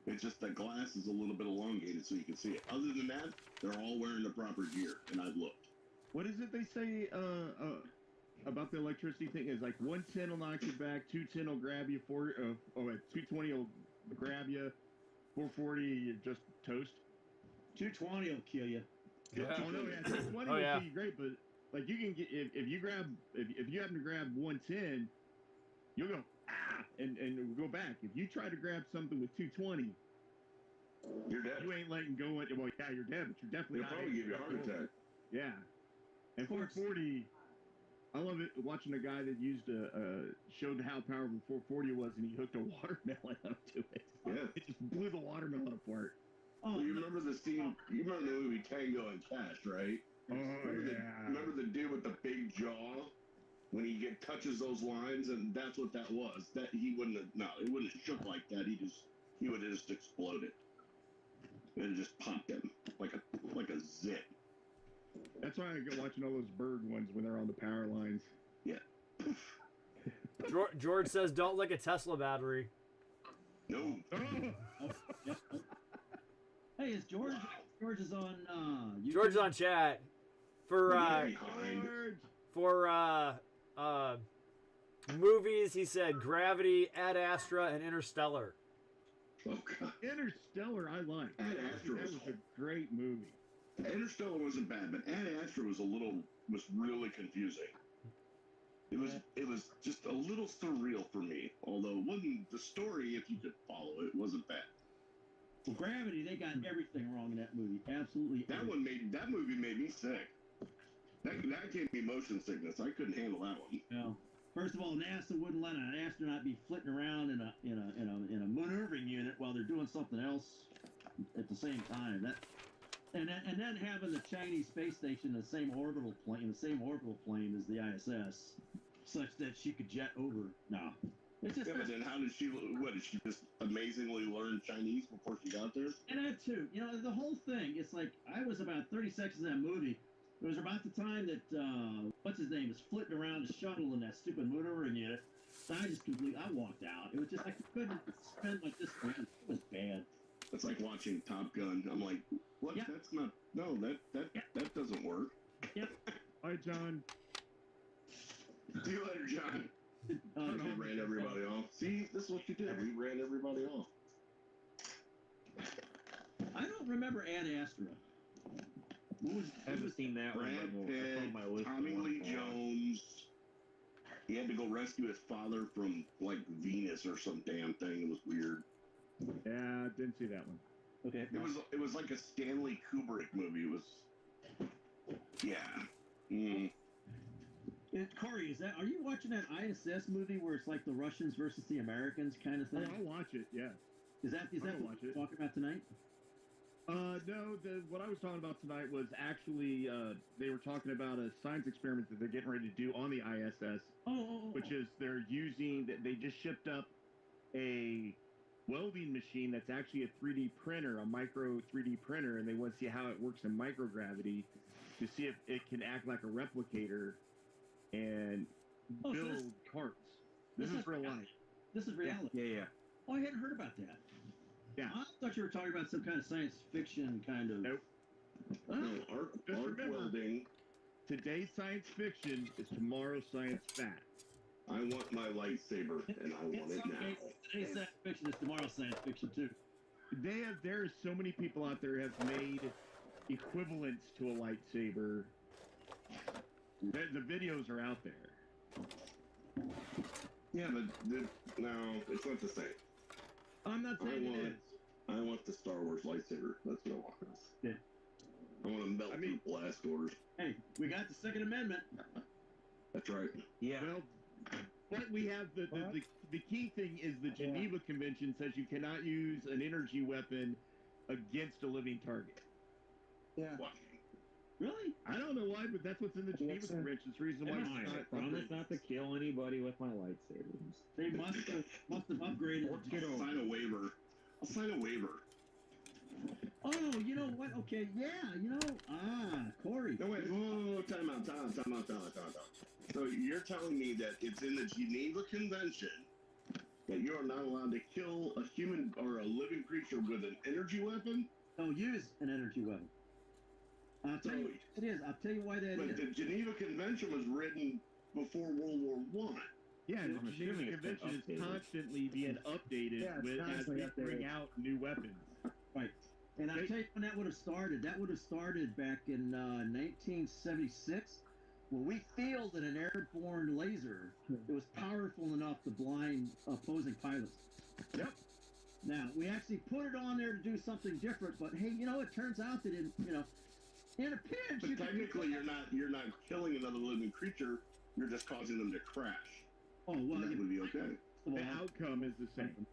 It's just the glass is a little bit elongated so you can see it. Other than that, they're all wearing the proper gear, and I've looked. What is it they say about the electricity thing? Is like 110 will knock you back, 210 will grab you, 220 will grab you, 440 you're just toast. 220 will kill you. Yeah. Oh no, yeah, 220 Oh, will yeah. kill you great, but like you can get if you happen to grab 110, you'll go and go back. If you try to grab something with 220, You're dead. you ain't letting go. Well, yeah, you're dead, but you're definitely They'll not probably give you a able heart to let go. attack. Yeah. And 440, I love it watching a guy that showed how powerful 440 was, and he hooked a watermelon up to it. Yeah. It just blew the watermelon apart. Oh, Well, you remember the scene? You remember the movie Tango and Cash, right? Oh, Remember the dude with the big jaw when he touches those lines, and that's what that was. That he wouldn't have. No, it wouldn't have shook like that. He would have just exploded. It just popped him like a zit. That's why I go watching all those bird ones when they're on the power lines. Yeah. George says, "Don't lick a Tesla battery." No. Yep. Hey, is George? George is on. YouTube? George is on chat for movies. He said Gravity, Ad Astra, and Interstellar. Oh God. Interstellar, I like. Ad Astra That was a great movie. Interstellar wasn't bad, but Ad Astra was really confusing. It was just a little surreal for me. Although it wasn't the story, if you could follow it, wasn't bad. Well, Gravity, they got everything wrong in that movie. Absolutely. That movie made me sick. That gave me motion sickness. I couldn't handle that one. Yeah. First of all, NASA wouldn't let an astronaut be flitting around in a maneuvering unit while they're doing something else at the same time. And then having the Chinese space station in the same orbital plane as the ISS, such that she could jet over. No. It's just, yeah, but then how did she? What did she just amazingly learn Chinese before she got there? And that too. You know, the whole thing. It's like I was about 30 seconds in that movie. It was about the time that what's his name is flitting around the shuttle in that stupid maneuvering unit. I walked out. It was just like you couldn't spend like this. It was bad. It's like watching Top Gun. I'm like, what? Yeah. That's not. No, that doesn't work. Yep. All right, John. See you later, John. We ran everybody off. See, this is what you did. We ran everybody off. I don't remember Ad Astra. I haven't seen that one. Brad But it's on Pitt, my list. Tommy Lee Jones. He had to go rescue his father from like Venus or some damn thing. It was weird. Yeah, didn't see that one. Okay. It was like a Stanley Kubrick movie. It was. Yeah. Mm. Corey, are you watching that ISS movie where it's like the Russians versus the Americans kind of Oh, thing? I'll watch it. Yeah. Is that what watch it. you're talking about tonight? No. What I was talking about tonight was actually they were talking about a science experiment that they're getting ready to do on the ISS, which is they just shipped up a welding machine that's actually a 3D printer, a micro 3D printer, and they want to see how it works in microgravity to see if it can act like a replicator and build carts. This is real life. This is reality. Yeah. Oh, I hadn't heard about that. Yeah. I thought you were talking about some kind of science fiction kind of. Nope. No, Just arc remember, welding. Today's science fiction is tomorrow's science fact. I want my lightsaber, and I want it now. Today's science fiction is tomorrow's science fiction too. There are so many people out there have made equivalents to a lightsaber. The videos are out there. Yeah, but no, it's not the same. I'm not saying it is. I want the Star Wars lightsaber. That's what I want. Yeah. I want to melt through blast doors. Hey, we got the Second Amendment. That's right. Yeah. Well, But we have the key thing is the Geneva Convention says you cannot use an energy weapon against a living target. Yeah. What? Really? I don't know why, but that's what's in the Geneva Yes, sir. Convention. It's the reason why I it's not promise not to kill anybody with my lightsabers. They must have upgraded. I'll sign a waiver. I'll sign a waiver. Oh, you know what? Okay, yeah, Corey. No, wait, whoa, time out. So you're telling me that it's in the Geneva Convention that you are not allowed to kill a human or a living creature with an energy weapon? Don't use an energy weapon. I'll tell you what it is. I'll tell you why that But is. the Geneva Convention was written before World War One. Yeah, I'm the Geneva assuming it's been Convention is updated. constantly being updated Yeah, it's as constantly they bring updated. out new weapons. Right. And I'll tell you when that would have started. That would have started back in 1976 when we fielded an airborne laser that was powerful enough to blind opposing pilots. Yep. Now, we actually put it on there to do something different, but hey, it turns out that in a pinch, But you can technically, you're not killing another living creature. You're just causing them to crash. Oh, well, That would be okay. The outcome is the same.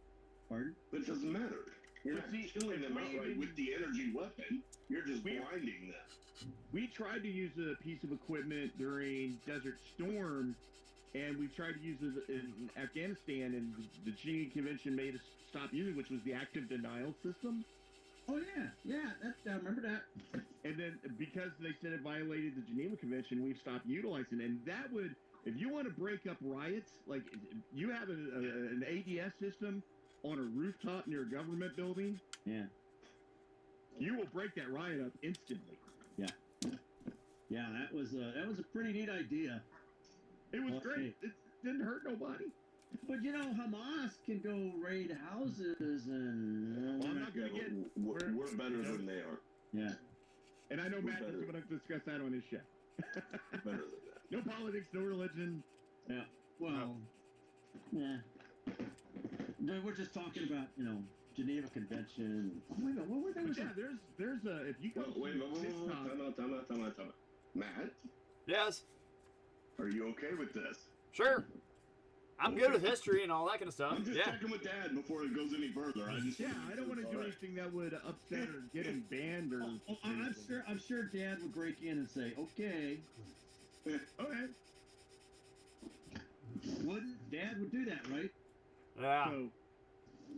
Pardon? But it doesn't matter. You're But not see, killing if them we outright even- with the energy weapon. You're just We- blinding them. We tried to use a piece of equipment during Desert Storm, and we tried to use it in Afghanistan, and the Geneva Convention made us stop using, which was the active denial system. Oh yeah, I remember that. And then because they said it violated the Geneva Convention, we've stopped utilizing it. And that would, if you want to break up riots, like you have an ADS system on a rooftop near a government building, Yeah. you will break that riot up instantly. Yeah, that was a pretty neat idea. It was Okay. great. It didn't hurt nobody. But Hamas can go raid houses and Well, I'm not going to get. We're better than they are. yeah. And I know We're Matt is better. going to discuss that on his show. Better than that. No politics, no religion. Yeah. Well, yeah. No, we're just talking about Geneva Convention. Oh my God, what were they? But yeah, there's a if you go Wait, time out. Matt, Yes. are you okay with this? Sure. I'm good with history and all that kind of stuff. I'm just Yeah. checking with Dad before it goes any further. I don't want to do All right. anything that would upset or get him banned or. I'm sure Dad would break in and say, okay. Okay. Dad would do that, right? Yeah. So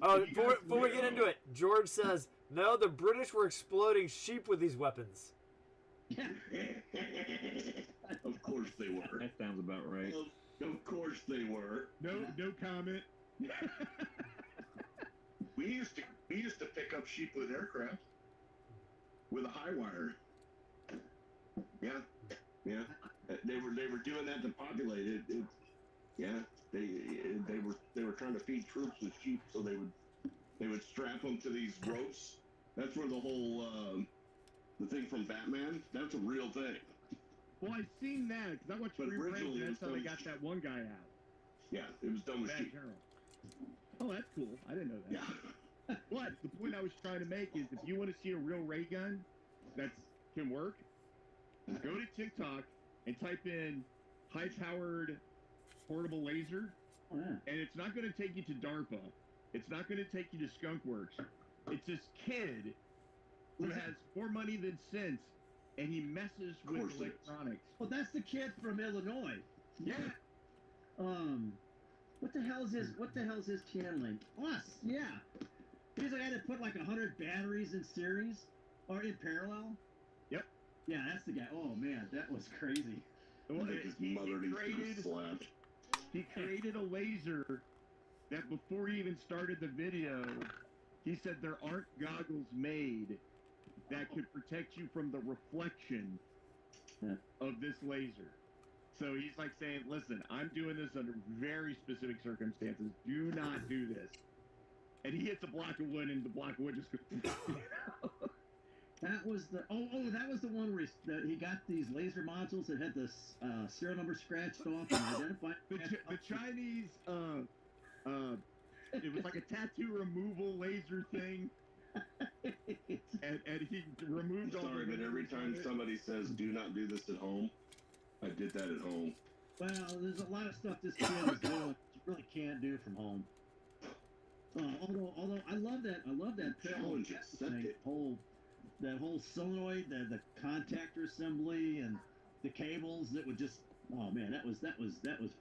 Oh, you guys before we get into it, George says, no, the British were exploding sheep with these weapons. Yeah. Of course they were. That sounds about right. Of course they were. no comment. We used to pick up sheep with aircraft with a high wire. Yeah. They were doing that to populate it. They were trying to feed troops with sheep, so they would strap them to these ropes. That's where the whole the thing from Batman. That's a real thing. Well, I've seen that because I watched But Free originally Range. it That's how was they got that one guy out. Yeah, it was done with Bad sheep. General. Oh, that's cool. I didn't know that. Yeah. But the point I was trying to make is if you want to see a real ray gun that can work, go to TikTok and type in high-powered portable laser, Oh, yeah. and it's not going to take you to DARPA. It's not going to take you to Skunkworks. It's this kid who has more money than sense, and he messes Of with course it is. electronics. Well, that's the kid from Illinois. Yeah. What the hell is his channel name? Us, yeah. He's the guy that put like 100 batteries in series or in parallel. Yep. Yeah, that's the guy. Oh man, that was crazy. Well, His mother needs to be slapped. he created a laser that before he even started the video, he said there aren't goggles made that could protect you from the reflection of this laser. So he's like saying, listen, I'm doing this under very specific circumstances. Do not do this. And he hits a block of wood, and the block of wood just goes... That was the that was the one where he got these laser modules that had the serial number scratched off and identified. The Chinese, it was like a tattoo removal laser thing. and he removed all Sorry, the but every numbers on time it. somebody says, "Do not do this at home," I did that at home. Well, there's a lot of stuff this kid is doing that you really can't do from home. Although I love that Challenge thing, accepted. that whole solenoid, the contactor assembly, and the cables that would just. Oh man, that was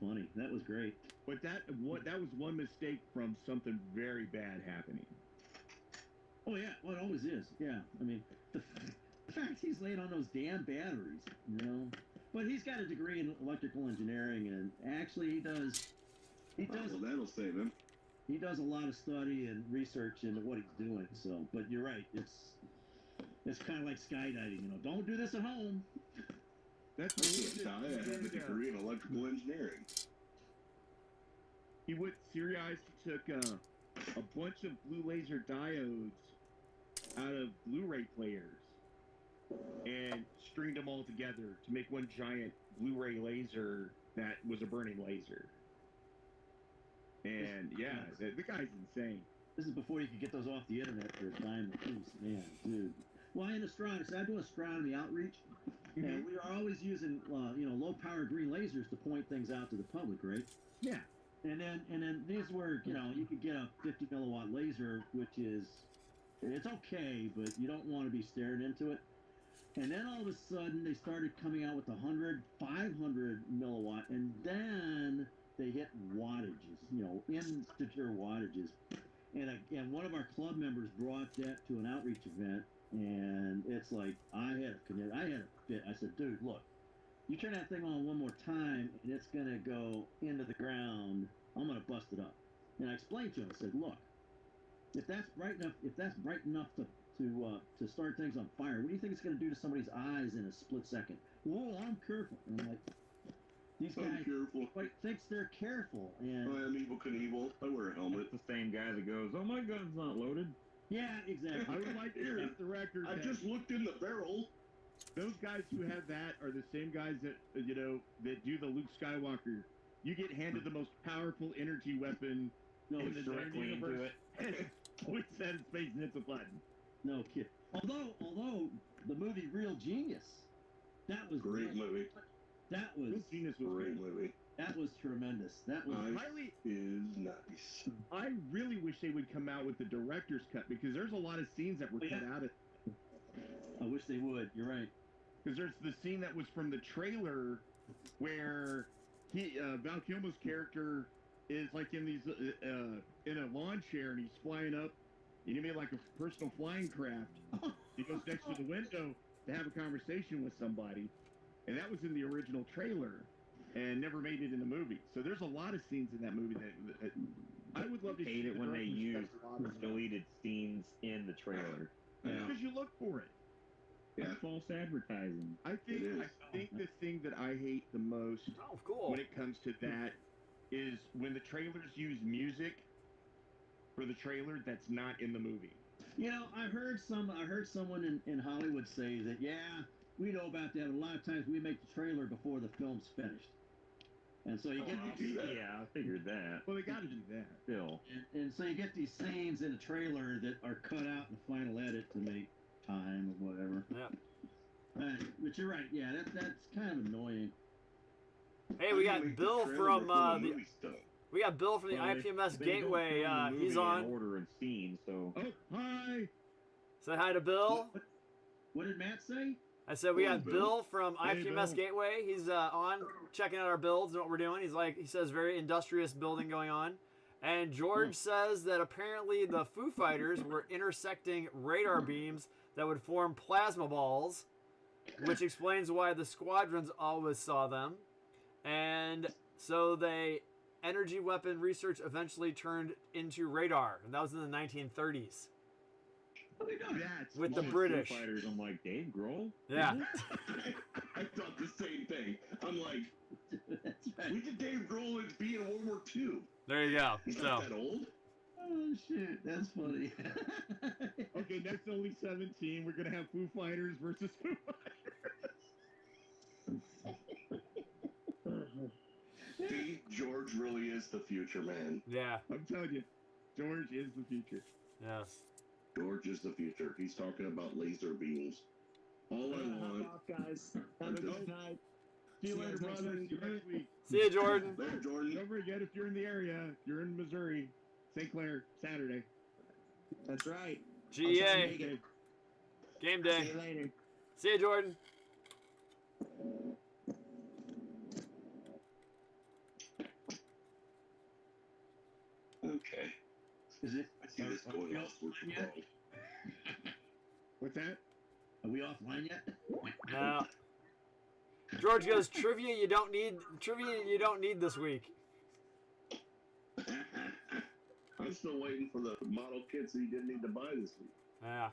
funny. That was great. But that was one mistake from something very bad happening. Oh yeah, well it always is. Yeah, I mean the fact he's laying on those damn batteries, you know. But he's got a degree in electrical engineering, and actually he does. Well, that'll save him. He does a lot of study and research into what he's doing. So, but you're right. It's kind of like skydiving. You know, don't do this at home. That's I have a degree in electrical engineering. He went serious. He took a bunch of blue laser diodes out of Blu-ray players and stringed them all together to make one giant Blu-ray laser that was a burning laser. And yeah, the guy's insane. This is before you could get those off the internet for a dime a piece, man, dude. Well, in astronomy, so I do astronomy outreach, and we are always using, low-power green lasers to point things out to the public, right? Yeah. And then these were, you could get a 50 milliwatt laser, which is, it's okay, but you don't want to be staring into it. And then all of a sudden, they started coming out with 100, 500 milliwatt, and then they hit wattages, integer wattages. And one of our club members brought that to an outreach event, and it's like, I had a fit. I said, dude, look, you turn that thing on one more time, and it's going to go into the ground. I'm going to bust it up. And I explained to him, I said, look, if that's bright enough to start things on fire, what do you think it's going to do to somebody's eyes in a split second? Whoa, I'm careful. And I'm like, these guys thinks they're careful. And I am Evel Knievel. I wear a helmet. It's the same guy that goes, "Oh, my gun's not loaded." Yeah, exactly. I would like to set the record. I just looked in the barrel. Those guys who have that are the same guys that that do the Luke Skywalker. You get handed the most powerful energy weapon in the directly universe, into it. and points at his face and hits a button. No kid. Although the movie Real Genius, that was Great movie. That was Real Genius was Great movie. That was tremendous. That was highly is nice. I really wish they would come out with the director's cut because there's a lot of scenes that were cut out of. I wish they would. You're right. Because there's the scene that was from the trailer where Val Kilmer's character is like in these in a lawn chair and he's flying up. And he made like a personal flying craft. He goes next to the window to have a conversation with somebody, and that was in the original trailer, and never made it in the movie. So there's a lot of scenes in that movie that I would love to hate see it when they use deleted scenes in the trailer. because you look for it. Yeah. It's false advertising. I think the thing that I hate the most when it comes to that is when the trailers use music for the trailer that's not in the movie. I heard someone in Hollywood say that, we know about that. A lot of times we make the trailer before the film's finished. And so you get I figured that. Well, they got to do that. Still. And so you get these scenes in a trailer that are cut out in the final edit to make time or whatever. Yeah. But you're right. Yeah, that's kind of annoying. Hey, we got Bill from the IPMS Gateway. He's on. Order and scene, so. Oh, hi. Say hi to Bill. What did Matt say? I said we got Bill from IPMS Gateway. He's on checking out our builds and what we're doing. He says very industrious building going on. And George says that apparently the Foo Fighters were intersecting radar beams that would form plasma balls, which explains why the squadrons always saw them. And so energy weapon research eventually turned into radar, and that was in the 1930s. With the British. Foo Fighters, I'm like, Dave Grohl? Yeah. I thought the same thing. I'm like, we did Dave Grohl as being in World War II. There you go. He's not that old. Oh shit, that's funny. Okay, next only 17. We're gonna have Foo Fighters versus Foo Fighters. See, George really is the future, man. Yeah. I'm telling you, George is the future. Yes. George is the future. He's talking about laser beams. All I want, guys. Have a good night. See you See you later, guys next brother. week. See you next week. See you, Jordan. Later, Jordan. Don't forget, if you're in the area, if you're in Missouri, St. Clair, Saturday. That's right. I'll try to GEA. make it. Game See day. you later. See you, Jordan. Okay. Is it? I see this going all sorts of wrong. What's that? Are we offline yet? No. George goes, trivia you don't need this week. I'm still waiting for the model kits that you didn't need to buy this week. Yeah.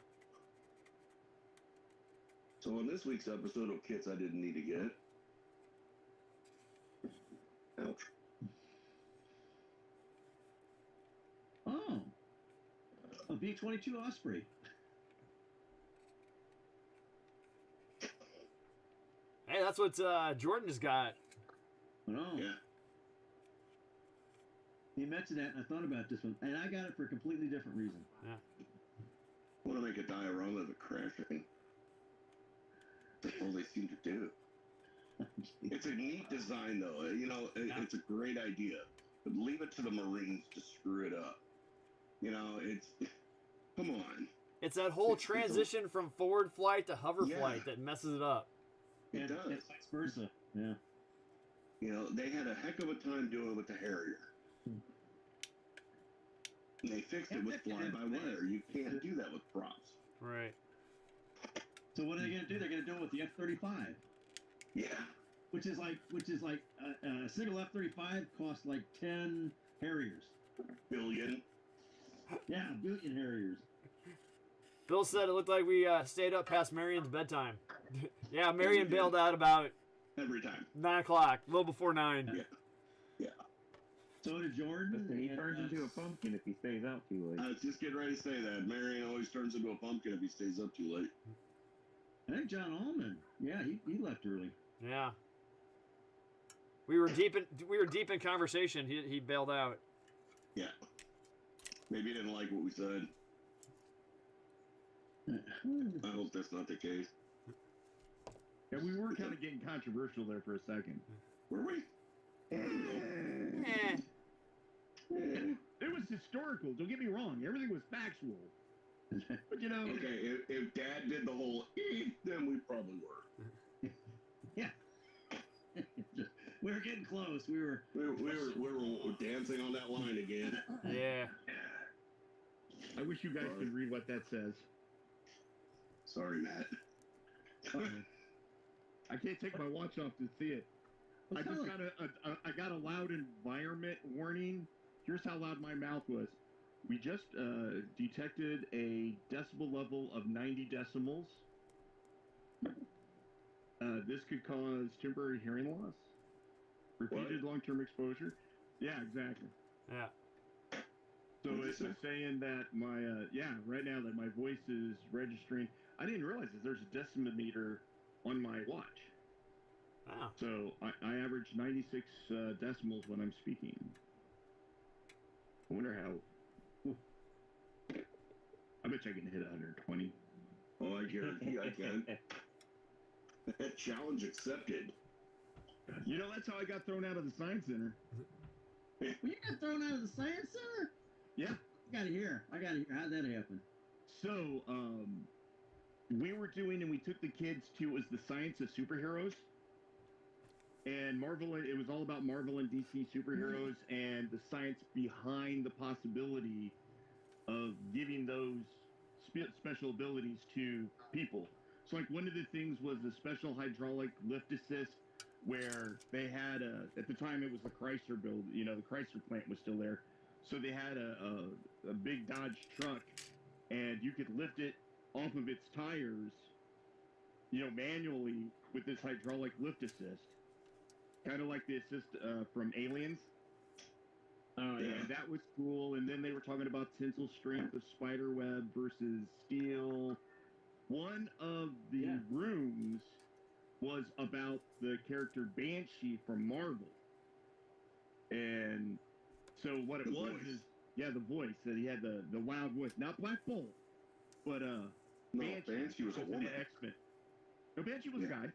So on this week's episode of kits I didn't need to get. Ouch. Oh. A V-22 Osprey. Hey, that's what Jordan just got. Oh. Yeah. He mentioned that, and I thought about this one, and I got it for a completely different reason. Yeah. I want to make a diorama of it crashing. That's all they seem to do. It's a neat design, though. You know, it's a great idea. But leave it to the Marines to screw it up. You know, it's... Come on. It's that whole transition from forward flight to hover Yeah. flight that messes it up. It does. And vice versa. Yeah. You know, they had a heck of a time doing it with the Harrier. And they fixed it with fly-by-wire. You can't do that with props. Right. So what are they going to do? They're going to do it with the F-35. Yeah. Which is like a single F-35 costs like 10 Harriers. Billion. Yeah, a billion Harriers. Bill said it looked like we stayed up past Marion's bedtime. Yeah, Marion bailed out about Every time. 9 o'clock, a little before 9. Yeah. Yeah. So did Jordan. Listen, he and, turns into a pumpkin if he stays out too late. I was just getting ready to say that. Marion always turns into a pumpkin if he stays up too late. I think John Allman. Yeah, he left early. Yeah. We were deep in conversation. He bailed out. Yeah. Maybe he didn't like what we said. I hope that's not the case. Yeah, we were kind of getting controversial there for a second. Were we? Eh. It was historical. Don't get me wrong. Everything was factual. But you know, Okay, if Dad did the whole then we probably were. Yeah. We were getting close. We were dancing on that line again. Yeah. I wish you guys could read what that says. Sorry, Matt. I can't take my watch off to see it. I just got a loud environment warning. Here's how loud my mouth was. We just detected a decibel level of 90 decimals. This could cause temporary hearing loss, repeated long-term exposure. Yeah, exactly. Yeah. So it's saying that my right now that my voice is registering. I didn't realize that there's a decimeter on my watch. Wow. So I average 96 decimals when I'm speaking. I wonder how. I bet you I can hit 120. Oh, I guarantee I can. Challenge accepted. You know, that's how I got thrown out of the Science Center. Well, you got thrown out of the Science Center? Yeah. I gotta hear. How'd that happen? So, we were doing, and we took the kids to, it was the Science of Superheroes. And Marvel, it was all about Marvel and DC superheroes and the science behind the possibility of giving those special abilities to people. So, like, one of the things was a special hydraulic lift assist where they had at the time it was the Chrysler build, you know, the Chrysler plant was still there. So they had a big Dodge truck, and you could lift it off of its tires, you know, manually with this hydraulic lift assist. Kind of like the assist from Aliens. Oh, yeah. And that was cool. And then they were talking about tensile strength of spider web versus steel. One of the rooms was about the character Banshee from Marvel. And so what it was is, the voice, that he had the loud voice. Not Black Bolt, but Banshee was a woman. X-Men. No, Banshee was a guy.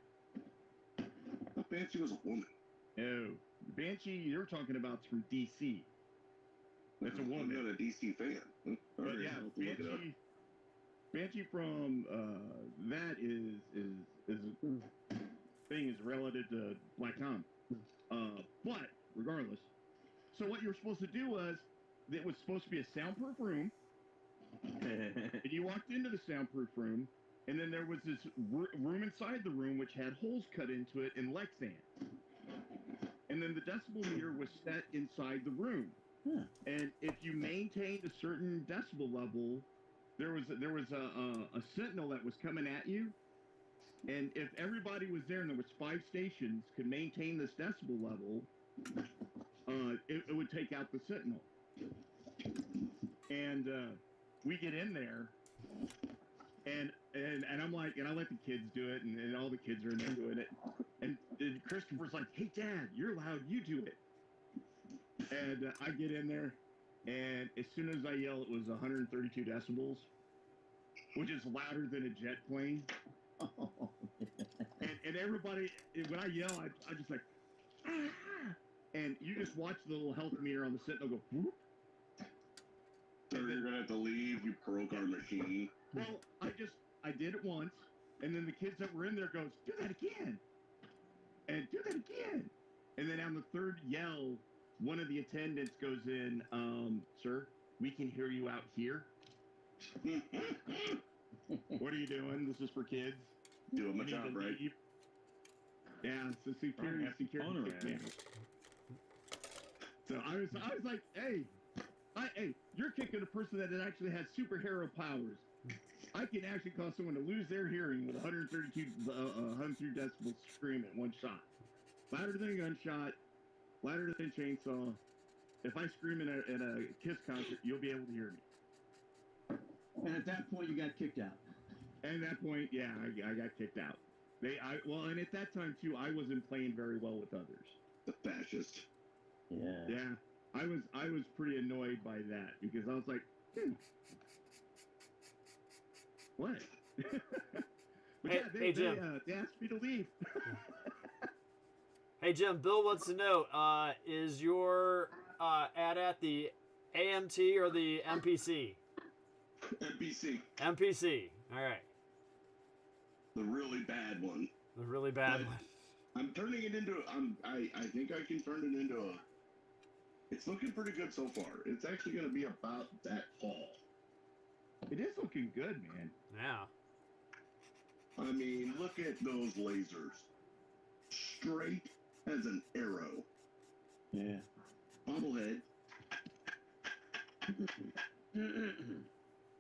Banshee was a woman. No, Banshee you're talking about is from DC. That's a woman. I'm not a DC fan. But Alright, yeah, I'll have to look it up. Banshee from that is thing is relative to Black Tom. But regardless, so what you were supposed to do was it was supposed to be a soundproof room, and you walked into the soundproof room, and then there was this room inside the room which had holes cut into it in Lexan, and then the decibel meter was set inside the room. And if you maintained a certain decibel level, there was a sentinel that was coming at you, and if everybody was there and there was 5 stations could maintain this decibel level, it would take out the sentinel. And we get in there, and I'm like, and I let the kids do it, and all the kids are in there doing it, and Christopher's like, "Hey, Dad, you're loud, you do it." And I get in there, and as soon as I yell, it was 132 decibels, which is louder than a jet plane. And everybody, when I yell, I just like, ah! And you just watch the little health meter on the sentinel go, whoop. So you're gonna have to leave. You broke our machine. Well, I did it once, and then the kids that were in there goes, do that again, and do that again. And then on the third yell, one of the attendants goes in, sir, we can hear you out here. What are you doing? This is for kids. Doing my job, right? Yeah, so security kicked me out. So I was like, hey, you're kicking a person that actually has superhero powers. I can actually cause someone to lose their hearing with 132 decibels scream at one shot. Louder than a gunshot, louder than a chainsaw. If I scream at a Kiss concert, you'll be able to hear me. And at that point, you got kicked out. And at that point, yeah, I got kicked out. And at that time too, I wasn't playing very well with others. The fascist. Yeah. Yeah, I was pretty annoyed by that because I was like, what? But Hey, yeah, hey, Jim. They asked me to leave. Hey, Jim, Bill wants to know, is your ad at the AMT or the MPC? MPC. MPC. All right. The really bad one. The really bad one. I'm turning it into. I think I can turn it into a. It's looking pretty good so far. It's actually going to be about that tall. It is looking good, man. Yeah. I mean, look at those lasers. Straight as an arrow. Yeah. Bobblehead.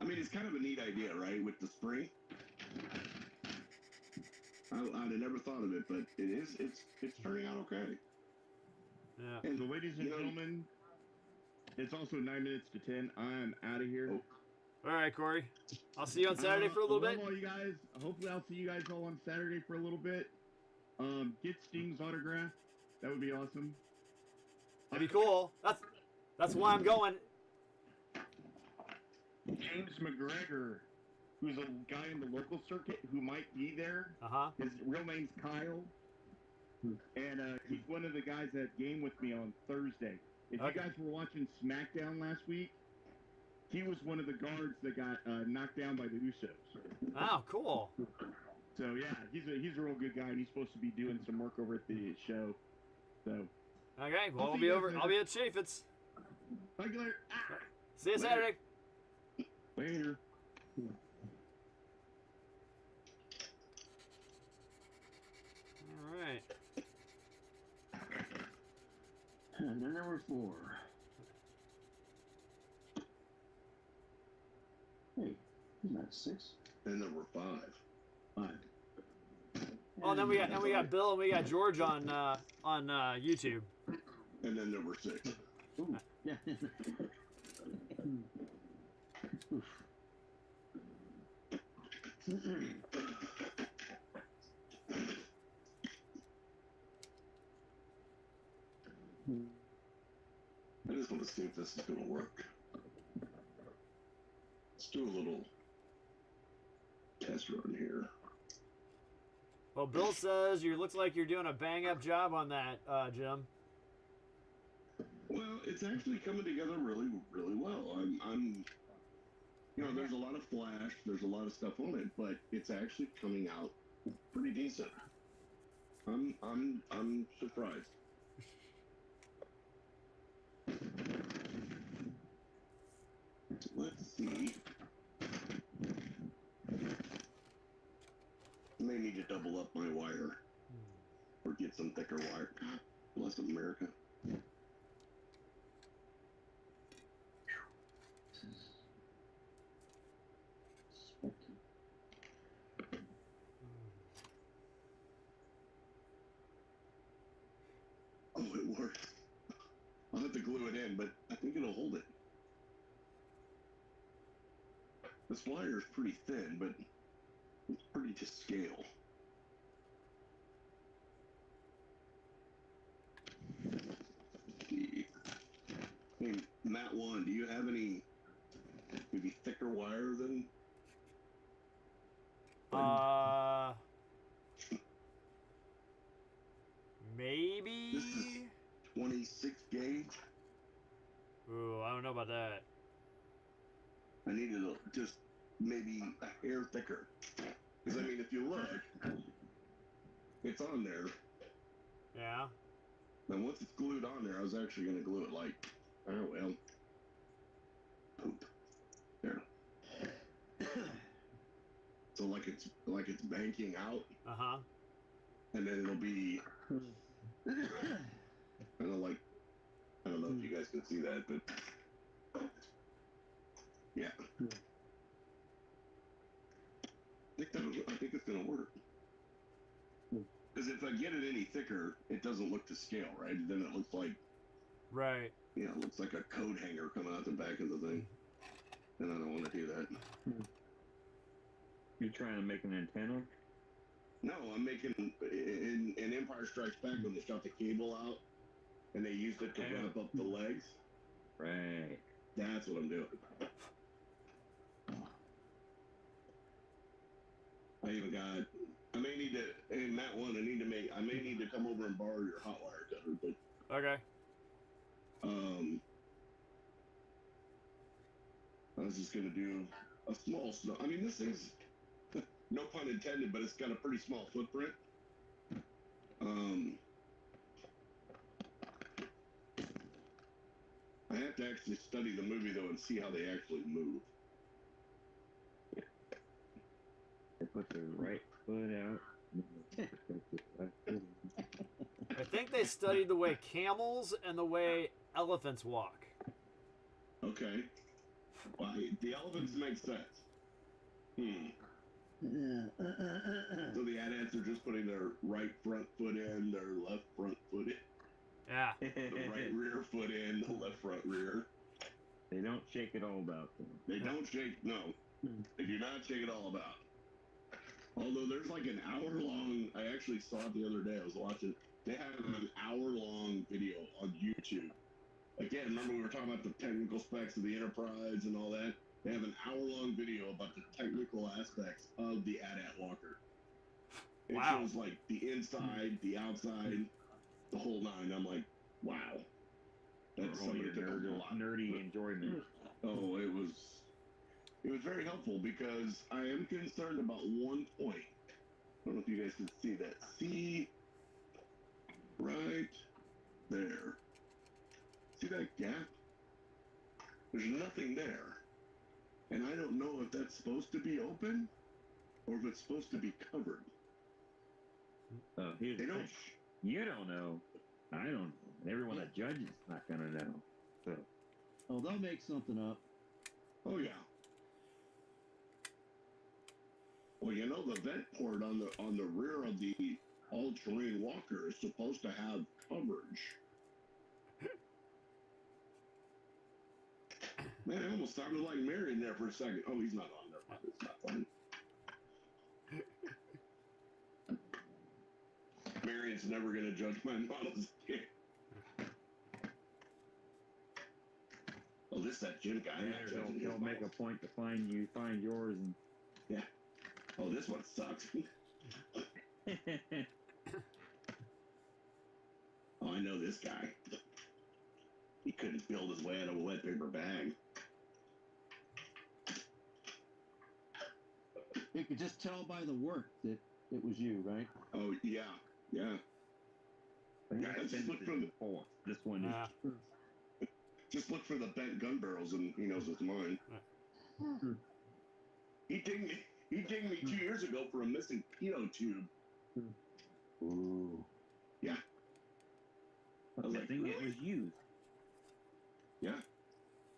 I mean, it's kind of a neat idea, right? With the spring. I'd have never thought of it, but it's turning out okay. Yeah. And, so, ladies and gentlemen, it's also 9 minutes to 10. I'm out of here. All right, Corey. I'll see you on Saturday for a little bit. All you guys. Hopefully, I'll see you guys all on Saturday for a little bit. Get Sting's autograph. That would be awesome. That'd be cool. That's why I'm going. James McGregor, who's a guy in the local circuit who might be there. His real name's Kyle. And he's one of the guys that game with me on Thursday. If you guys were watching SmackDown last week, he was one of the guards that got knocked down by the Usos. Oh, cool. So yeah, he's a real good guy, and he's supposed to be doing some work over at the show. So. Okay, well I'll be over. I'll be at Chaffetz. Bye, Claire. See you Saturday. Later. All right. And then number 4. Hey, isn't that 6? And number 5. 5. Oh, and then we got Bill and we got George on YouTube. And then number 6. Ooh, yeah. Oof. I just want to see if this is going to work. Let's do a little test run here. Well, Bill says you looks like you're doing a bang up job on that, Jim. Well, it's actually coming together really, really well. I'm you know, there's a lot of flash, there's a lot of stuff on it, but it's actually coming out pretty decent. I'm surprised. Let's see. May need to double up my wire or get some thicker wire. God bless America. Oh, it works. I'll have to glue it in, but I think it'll hold it. This wire is pretty thin, but it's pretty to scale. Hey, Matt One, do you have any maybe thicker wire than? Maybe. This is 26 gauge. Ooh, I don't know about that. I needed just maybe a hair thicker. Because, I mean, if you look, it's on there. Yeah. And once it's glued on there, I was actually going to glue it like, oh, well, poop. There. So like it's banking out. Uh-huh. And then it'll be kind of like, I don't know if you guys can see that, but yeah. I think it's gonna work. Because if I get it any thicker, it doesn't look to scale, right? Then it looks like, right. Yeah, it looks like a coat hanger coming out the back of the thing, and I don't want to do that. You trying to make an antenna? No, I'm making in Empire Strikes Back when they shot the cable out, and they used it to wrap up the legs. Right. That's what I'm doing. I even got. I may need to. In that one, I may need to come over and borrow your hot wire cutter, but. Okay. I was just gonna do a small snow. I mean, this thing's no pun intended, but it's got a pretty small footprint. I have to actually study the movie though and see how they actually move. They put their right foot out. I think they studied the way camels and the way elephants walk. Okay. Well, the elephants make sense. So the AT-ATs are just putting their right front foot in, their left front foot in. Yeah. The right rear foot in, the left front rear. They don't shake it all about. They don't shake, no. They do not shake it all about. Although there's like an hour-long, I actually saw it the other day, I was watching, they have an hour-long video on YouTube. Again, remember we were talking about the technical specs of the Enterprise and all that? They have an hour-long video about the technical aspects of the AT-AT walker. It shows like the inside, the outside, the whole nine. I'm like, wow. That's somebody took a lot. Nerdy enjoyment. Oh, it was very helpful because I am concerned about one point. I don't know if you guys can see that. See right there. See that gap? There's nothing there. And I don't know if that's supposed to be open or if it's supposed to be covered. Here's They the don't. thing. You don't know. I don't know. And everyone that judges is not gonna know. So. Oh, they'll make something up. Oh yeah. Well, you know the vent port on the rear of the all-terrain walker is supposed to have coverage. Man, I almost sounded like Marion there for a second. Oh, he's not on there. It's not funny. Marion's never gonna judge my models again. Oh, this that Jim guy. He'll make a point to find yours, and yeah. Oh, this one sucks. Oh, I know this guy. He couldn't build his way out of a wet paper bag. You could just tell by the work that it was you, right? Oh, yeah. Yeah. Yeah, Yeah, just look for the This one is. just look for the bent gun barrels, and he knows it's mine. He dinged me. He dinged me 2 years ago for a missing pitot tube. Ooh. Yeah. I was I like, think it really? was used. Yeah.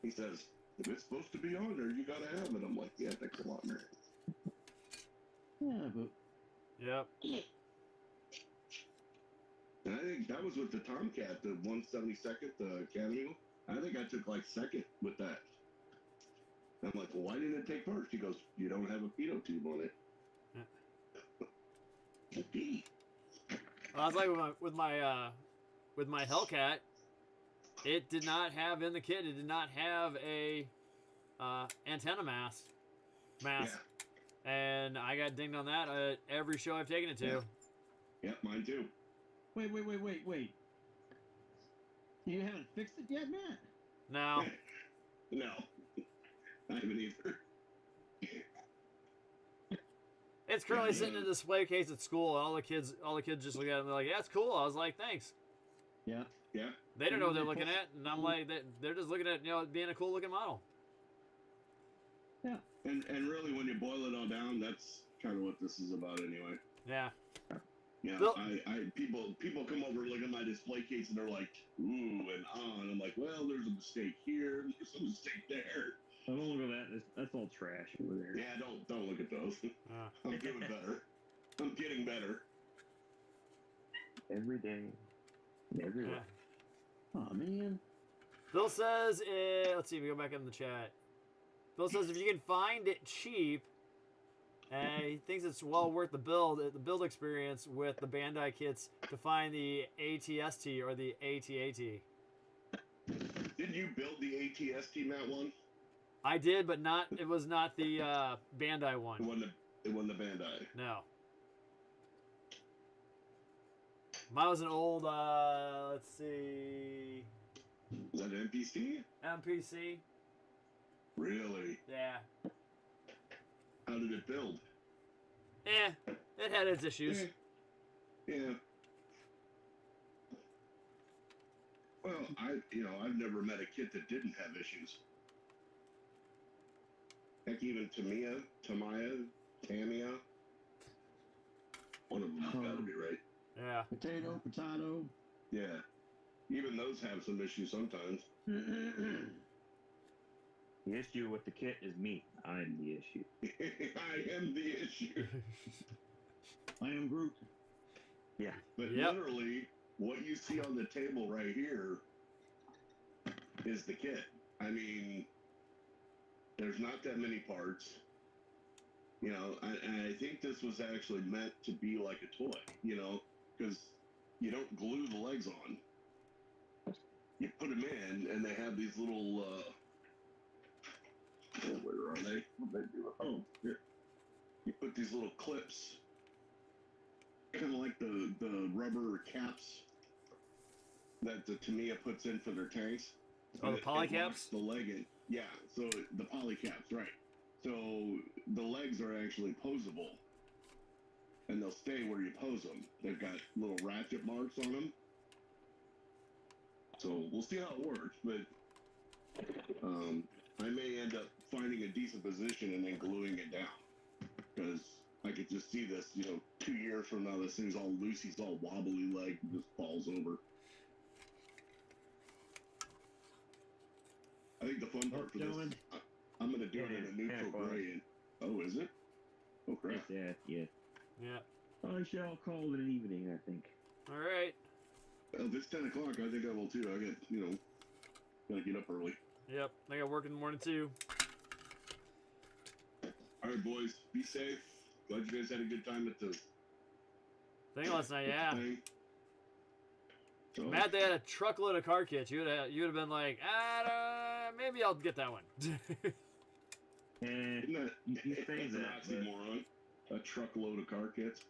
He says, if it's supposed to be on there, you gotta have it. I'm like, yeah, thanks a lot, man. Yeah, but Yep. And I think that was with the Tomcat, the 172nd, the Academy. I think I took like second with that. I'm like, well, why didn't it take first? He goes, you don't have a pitot tube on it. Okay. Well, I was like with my Hellcat, it did not have in the kit. It did not have a antenna mast, and I got dinged on that at every show I've taken it to. Yeah, mine too. wait. You haven't fixed it yet, Matt? No. No. I haven't either. It's currently sitting in a display case at school, and all the kids just look at it and they're like, "Yeah, it's cool." I was like, "Thanks." Yeah. Yeah. They don't know what they're looking at, and I'm like, they're just looking at it being a cool looking model. Yeah. And really, when you boil it all down, that's kind of what this is about, anyway. Yeah. Yeah. Bill- People come over and look at my display case and they're like, "Ooh," and on. I'm like, "Well, there's a mistake here. There's a mistake there." I don't look at that. That's all trash over there. Yeah, don't look at those. I'm getting better. I'm getting better. Every day. Everywhere. Oh man. Bill says, let's see if we go back in the chat. Bill says if you can find it cheap, and he thinks it's well worth the build experience with the Bandai kits to find the ATST or the ATAT. Did you build the ATST Matt one? I did, but it was not the Bandai one. It wasn't the Bandai. No. Mine was an old, let's see. Was that an NPC? MPC. Really? Yeah. How did it build? It had its issues. Yeah. Well, I've never met a kit that didn't have issues. Heck, even Tamia, one of them's got to be right. Yeah. Potato. Yeah. Even those have some issues sometimes. The issue with the kit is me. I'm the issue. I am the issue. I am Groot. Yeah. But literally, what you see on the table right here is the kit. I mean, there's not that many parts. I think this was actually meant to be like a toy, because you don't glue the legs on. You put them in, and they have these little, where are they? What did they do? Oh, here. You put these little clips, kind of like the rubber caps that the Tamiya puts in for their tanks. Oh, the poly caps? The leg in. Yeah, so the poly caps, right. So the legs are actually posable, and they'll stay where you pose them. They've got little ratchet marks on them. So we'll see how it works, but I may end up finding a decent position and then gluing it down, because I could just see this, 2 years from now, this thing's all loose, he's all wobbly leg, just falls over. I think the fun part for this, I'm going to do it in a neutral gray. Oh, is it? Oh, crap. Yeah. Yeah. I shall call it an evening, I think. All right. Well, if it's 10 o'clock, I think I will too. I got, gotta get up early. Yep. I got work in the morning too. All right, boys. Be safe. Glad you guys had a good time at the Thing last night, yeah. thing. So, Matt, they had a truckload of car kits. You would have been like, maybe I'll get that one. Isn't that, you say it's an that, but oxymoron. A truckload of car kits.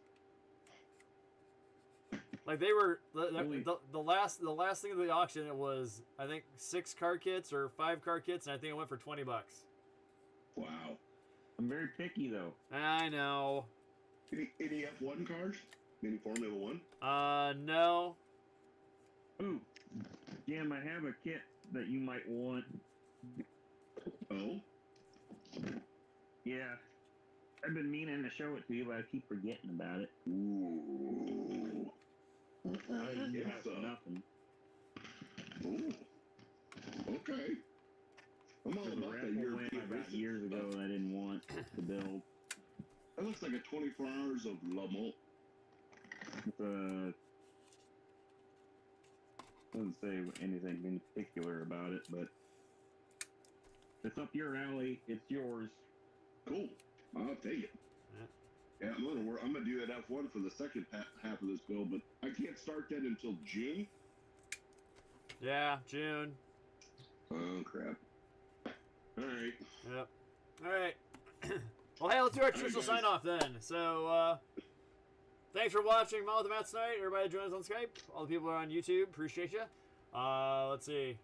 Like they were Really? the last thing of the auction. It was I think 6 car kits or 5 car kits, and I think it went for $20. Wow. I'm very picky though. I know. Any F1 cars? Any Formula One? No. Ooh, Jim, I have a kit that you might want. Oh. Yeah, I've been meaning to show it to you, but I keep forgetting about it. Ooh. I Yes, have nothing. Ooh. Okay. I'm all There's a about that raffle win European I got racing years ago stuff. that I didn't want to build. That looks like a 24 hours of Le Mans. It's doesn't say anything in particular about it, but it's up your alley. It's yours. Cool. I'll take it. Yeah, I'm gonna do that F1 for the second half of this build, but I can't start that until June. Yeah, June. Oh crap. All right. Yep. All right. Well, hey, let's do our traditional guys. sign off then. So, thanks for watching Mom with the Matt tonight. Everybody join us on Skype. All the people who are on YouTube, appreciate you. Let's see.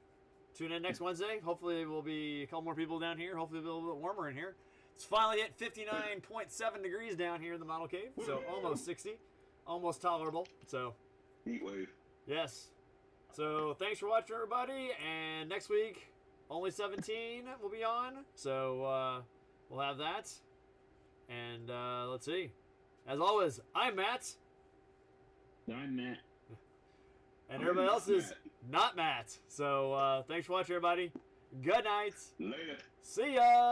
Tune in next Wednesday. Hopefully, we'll be a couple more people down here. Hopefully, it'll be a little bit warmer in here. It's finally hit 59.7 degrees down here in the model cave, so almost 60, almost tolerable. So, Heat wave. yes. So, thanks for watching, everybody. And next week, only 17 will be on. So, we'll have that. And let's see. As always, I'm Matt. I'm Matt. And everybody else is not Matt. So, thanks for watching, everybody. Good night. Later. See ya.